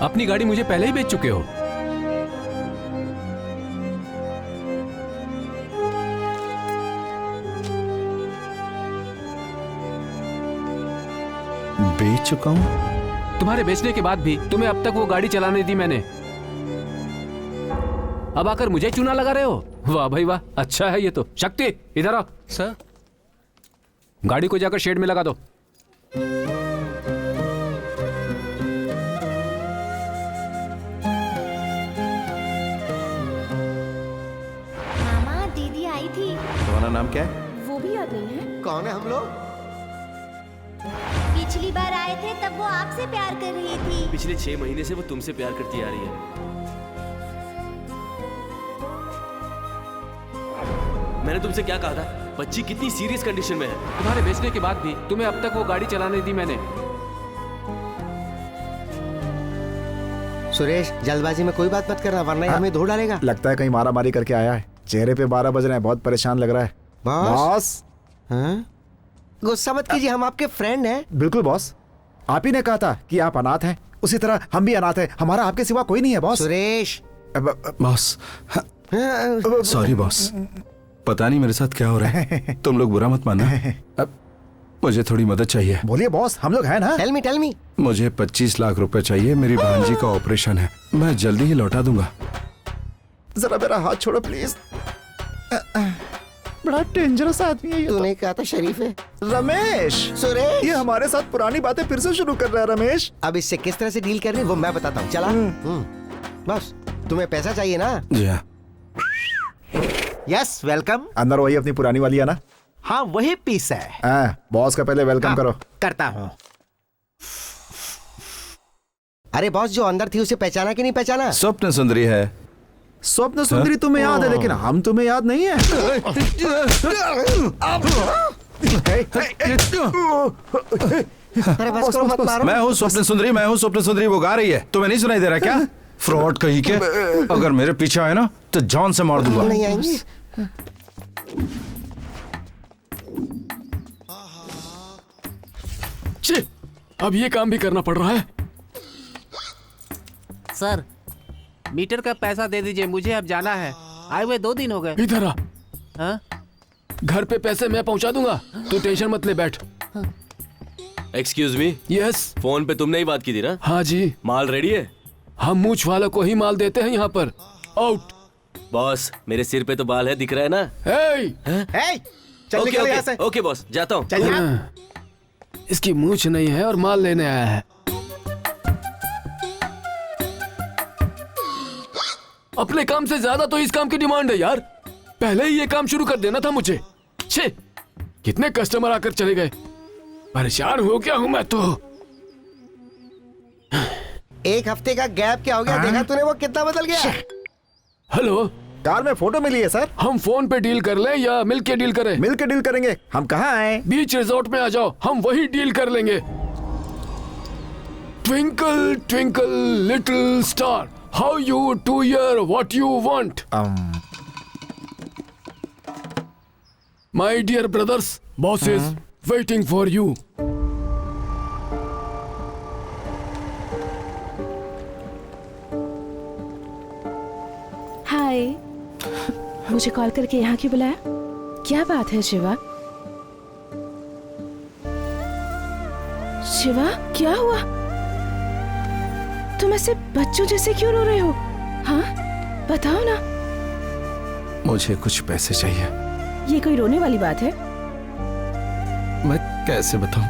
अपनी गाड़ी मुझे पहले ही बेच चुके हो। बेच चुका हूँ? तुम्हारे बेचने के बाद भी तुम्हें अब तक वो गाड़ी चलाने दी मैंने। अब आकर मुझे चूना लगा रहे हो? वाह भाई वाह, अच्छा है ये तो। शक्ति इधर आओ। सर। गाड़ी को जाकर शेड में लगा दो। मामा, दीदी आई थी। तुम्हारा नाम क्या है? वो भी याद नहीं है। कौन है हम लोग? पिछली बार आए थे तब वो आपसे प्यार कर रही थी। पिछले 6 महीने से वो तुमसे प्यार करती आ रही है। मैंने तुमसे क्या कहा था? बच्ची कितनी सीरियस कंडीशन में है। तुम्हारे बेचने के बाद भी तुम्हें अब तक वो गाड़ी चलाने दी मैंने। सुरेश, जल्दबाजी में कोई बात मत करना वरना हमें धो डालेगा। लगता है कहीं मारा मारी करके आया है। चेहरे पे 12 बज रहे हैं, बहुत परेशान लग रहा है। बॉस। हाँ? गुस्सा मत कीजिए, हम आपके फ्रेंड हैं। बिल्कुल बॉस, आप ही ने कहा था कि आप अनाथ हैं, उसी तरह हम भी अनाथ हैं। हमारा आपके सिवा कोई नहीं है boss. Suresh. Boss, sorry boss, पता नहीं मेरे साथ क्या हो रहा है। तुम लोग बुरा मत मानना। अब मुझे थोड़ी मदद चाहिए। बोलिए बॉस, हम लोग हैं ना। Tell me. मुझे 25 लाख रुपए चाहिए। मेरी भांजी का ऑपरेशन है, मैं जल्दी ही लौटा दूंगा। जरा मेरा हाथ छोड़ो प्लीज। बड़ा डेंजरस आदमी है ये। तूने कहा था शरीफ है। रमेश। सुरेश, ये हमारे साथ पुरानी बातें फिर से शुरू कर रहा है रमेश। अब इससे किस तरह से डील करनी वो मैं बताता हूँ। चला। बस तुम्हें पैसा चाहिए ना? जी हाँ। Yes, welcome. अंदर वही अपनी पुरानी वाली है ना? हाँ, वही पीस है। बॉस का पहले वेलकम करो। करता हूँ। अरे बॉस, जो अंदर थी उसे पहचाना कि नहीं पहचाना? स्वप्न सुंदरी है। स्वप्न सुंदरी तुम्हें याद है, लेकिन हम तुम्हें याद नहीं है। अरे बस करो, मत मारो। मैं हूँ स्वप्न सुंदरी, मैं हूँ स्वप्न सुंदरी। वो गा रही है, तुम्हें नहीं सुनाई दे रहा क्या? फ्रॉड कहीं के। अगर मेरे पीछे आए ना तो जान से मार दूंगा। नहीं आएंगे। अब ये काम भी करना पड़ रहा है। सर, मीटर का पैसा दे दीजिए, मुझे अब जाना है। आए हुए 2 दिन हो गए। इधर आ। हाँ? घर पे पैसे मैं पहुंचा दूंगा, तू टेंशन मत ले, बैठ। Excuse me. यस। फोन पे तुमने ही बात की थी ना? हाँ जी। माल रेडी है? हम मूछ वालों को ही माल देते हैं यहाँ पर। आउट। बॉस, मेरे सिर पे तो बाल है, दिख रहा है ना? चल निकल यहाँ से। ओके बॉस, जाता हूँ। इसकी मूछ नहीं है और माल लेने आया है। अपने काम से ज्यादा तो इस काम की डिमांड है यार। पहले ही ये काम शुरू कर देना था मुझे। छे, कितने कस्टमर आकर चले गए। परेशान हो गया हूं मैं तो। 1 हफ्ते का गैप क्या हो गया? देखा तूने वो कितना बदल गया? हेलो, कार में फोटो मिली है सर। हम फोन पे डील कर लें या मिल के डील करें? मिल के डील करेंगे। हम कहाँ आए? बीच रिजॉर्ट में आ जाओ, हम वही डील कर लेंगे। Twinkle twinkle little star, how you do here what you want. My dear brothers, boss is waiting for you. Hi, मुझे कॉल करके यहाँ क्यों बुलाया? क्या बात है शिवा? शिवा, क्या हुआ? तुम ऐसे बच्चों जैसे क्यों रो रहे हो? हाँ, बताओ ना। मुझे कुछ पैसे चाहिए। ये कोई रोने वाली बात है? मैं कैसे बताऊं?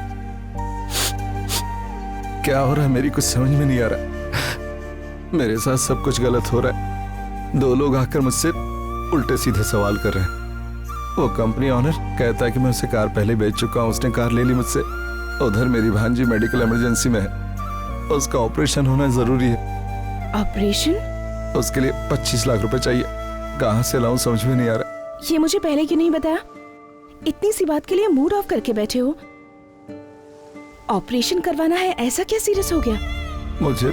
क्या हो रहा है मेरी कुछ समझ में नहीं आ रहा। मेरे साथ सब कुछ गलत हो रहा है। 2 लोग आकर मुझसे उल्टे सीधे सवाल कर रहे हैं। वो कंपनी ऑनर कहता है कि मैं उसे कार पहले बेच चुका हूं, उसने कार ले ली मुझसे। उधर मेरी भांजी मेडिकल इमरजेंसी में है, उसका ऑपरेशन होना जरूरी है। ऑपरेशन? उसके लिए 25 लाख रुपए चाहिए। कहां से लाऊं समझ में नहीं आ रहा। ये मुझे पहले क्यों नहीं बताया? इतनी सी बात के लिए मूड ऑफ करके बैठे हो। ऑपरेशन करवाना है, ऐसा क्या सीरियस हो गया? मुझे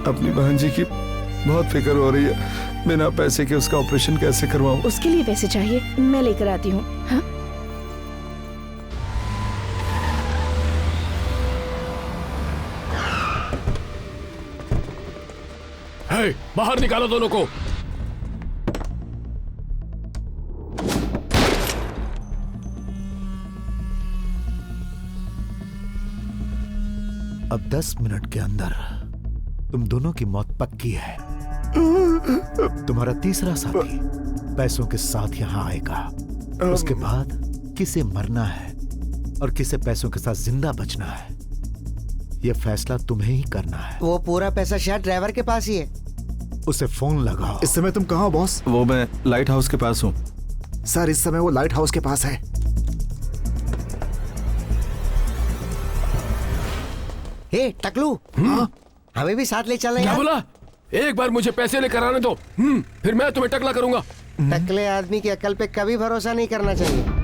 अपनी भांजी की बहुत फिक्र हो रही है। बिना पैसे के उसका ऑपरेशन कैसे करवाऊं? उसके लिए पैसे चाहिए, मैं लेकर आती हूँ। हाँ? हे, बाहर निकालो दोनों को। अब 10 मिनट के अंदर तुम दोनों की मौत पक्की है। तुम्हारा तीसरा साथी पैसों के साथ यहां आएगा। उसके बाद किसे मरना है और किसे पैसों के साथ जिंदा बचना है, यह फैसला तुम्हें ही करना है। वो पूरा पैसा शायद ड्राइवर के पास ही है। उसे फोन लगाओ। इस समय तुम कहाँ हो बॉस? वो मैं लाइट हाउस के पास हूँ। सर इस समय वो लाइट हाउस के पास है। हे टकलू, हमें भी साथ ले चले। क्या बोला? एक बार मुझे पैसे लेकर आने दो, फिर मैं तुम्हें टकला करूंगा। टकले आदमी की अकल पे कभी भरोसा नहीं करना चाहिए।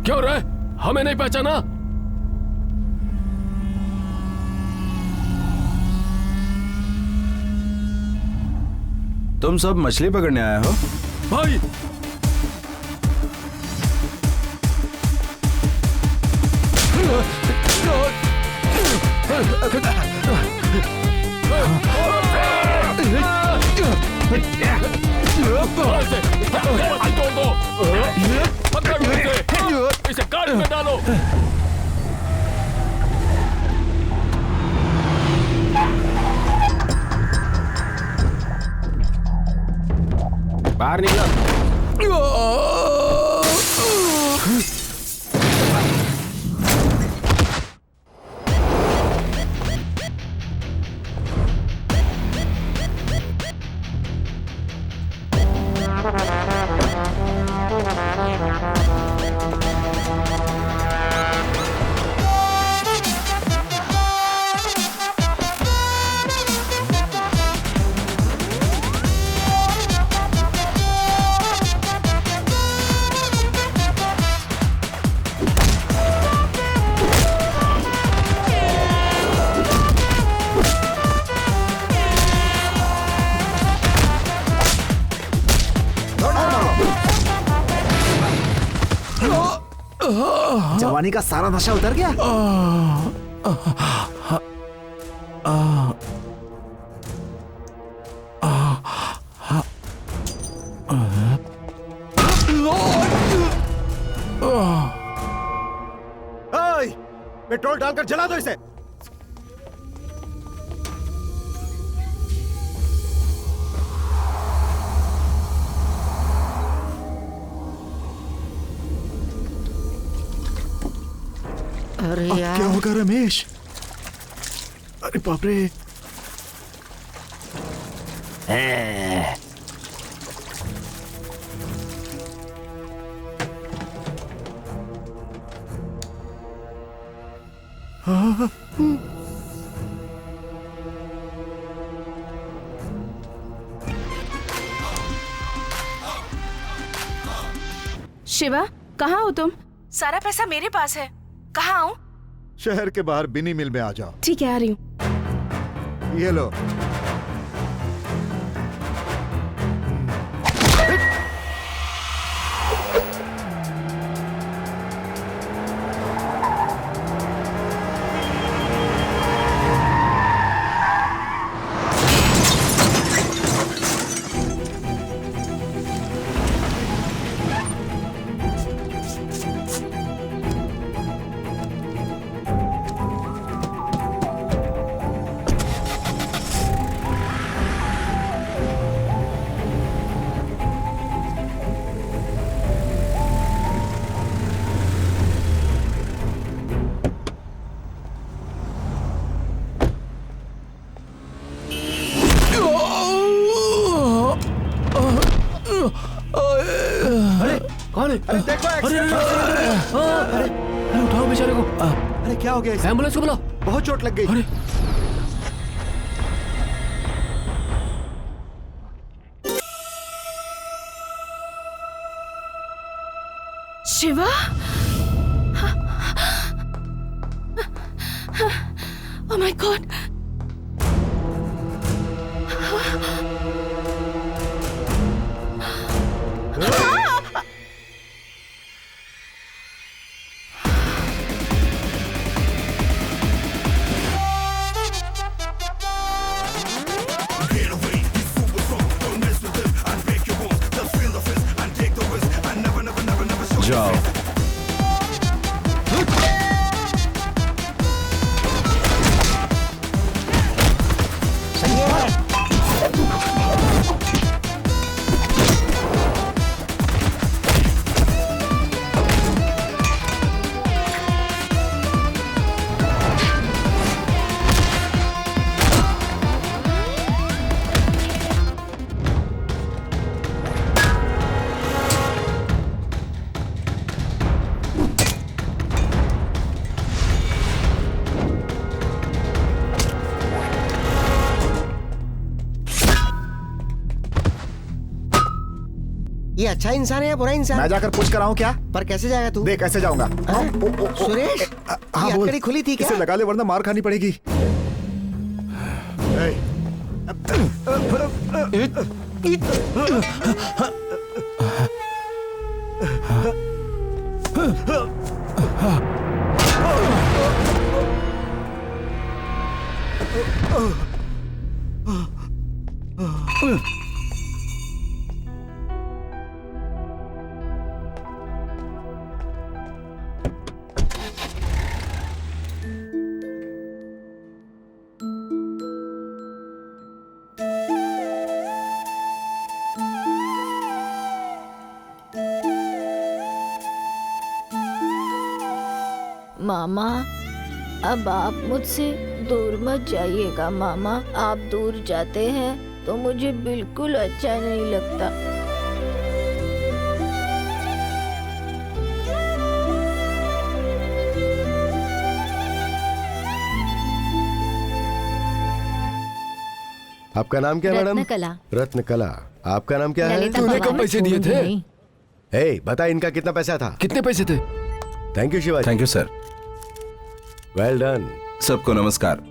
क्या हो रहा है? हमें नहीं पहचाना? तुम सब मछली पकड़ने आए हो? भाई तोड़ दो, इसे गाड़ी में डालो। बाहर निकलो। जवानी का सारा नशा उतर गया। पेट्रोल डालकर जला दो इसे। अरे अब यार क्या होगा रमेश? अरे बाप रे। शिवा, कहाँ हो तुम? सारा पैसा मेरे पास है। कहाँ हूँ? शहर के बाहर बिनी मिल में आ जाओ। ठीक है, आ रही हूँ। ये लो। कौन है? अरे देखो अरे उठाओ बेचारे को। अरे क्या हो गया इसे? एम्बुलेंस को बुलाओ। बहुत चोट लग गई। अरे शिवा, ओह माय गॉड। जाओ। ये अच्छा इंसान है या बुरा इंसान? मैं जाकर पूछ कर आऊं क्या? पर कैसे जाएगा तू? देख कैसे जाऊंगा। सुरेश, हाँ ये बोल। हथकड़ी खुली थी क्या? इसे लगा ले वरना मार खानी पड़ेगी। मामा, अब आप मुझसे दूर मत जाइएगा मामा। आप दूर जाते हैं तो मुझे बिल्कुल अच्छा नहीं लगता। आपका नाम क्या है मैडम? रत्नकला। रत्नकला। आपका नाम क्या है? ललिता तूने कब पवार। पैसे दिए थे? ए, बता इनका कितना पैसा था? कितने पैसे थे? Thank you Shivaji. Thank you sir. Well done. सबको नमस्कार।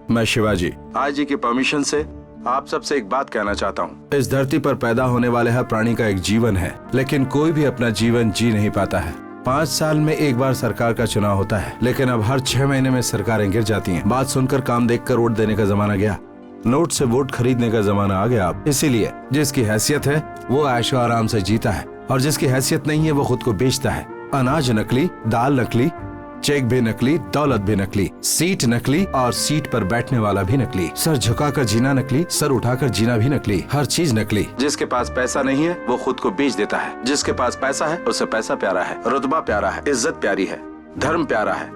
मैं शिवाजी। आज जी की परमिशन से आप सबसे एक बात कहना चाहता हूँ। इस धरती पर पैदा होने वाले हर प्राणी का एक जीवन है, लेकिन कोई भी अपना जीवन जी नहीं पाता है। 5 साल में एक बार सरकार का चुनाव होता है, लेकिन अब हर 6 महीने में सरकारें गिर जाती हैं। बात सुनकर काम देखकर वोट देने का जमाना गया। नोट से वोट खरीदने का जमाना आ गया अब। इसीलिए जिसकी हैसियत है वो ऐशो आराम से जीता है, और जिसकी हैसियत नहीं है वो खुद को बेचता है। अनाज नकली, दाल नकली, चेक भी नकली, दौलत भी नकली, सीट नकली और सीट पर बैठने वाला भी नकली, सर झुकाकर जीना नकली, सर उठाकर जीना भी नकली, हर चीज नकली। जिसके पास पैसा नहीं है वो खुद को बेच देता है, जिसके पास पैसा है उसे पैसा प्यारा है, रुतबा प्यारा है, इज्जत प्यारी है, धर्म प्यारा है।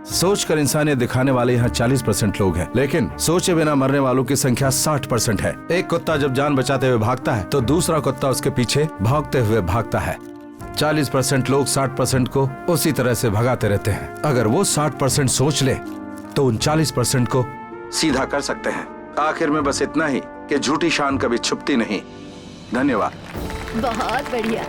सोच कर इंसानियत दिखाने वाले यहाँ 40% लोग हैं, लेकिन सोचे बिना मरने वालों की संख्या 60% है। एक कुत्ता जब जान बचाते हुए भागता है तो दूसरा कुत्ता उसके पीछे भागते हुए भागता है। 40% लोग 60% को उसी तरह से भगाते रहते हैं। अगर वो 60% सोच ले तो उन 40% को सीधा कर सकते हैं। आखिर में बस इतना ही कि झूठी शान कभी छुपती नहीं। धन्यवाद। बहुत बढ़िया।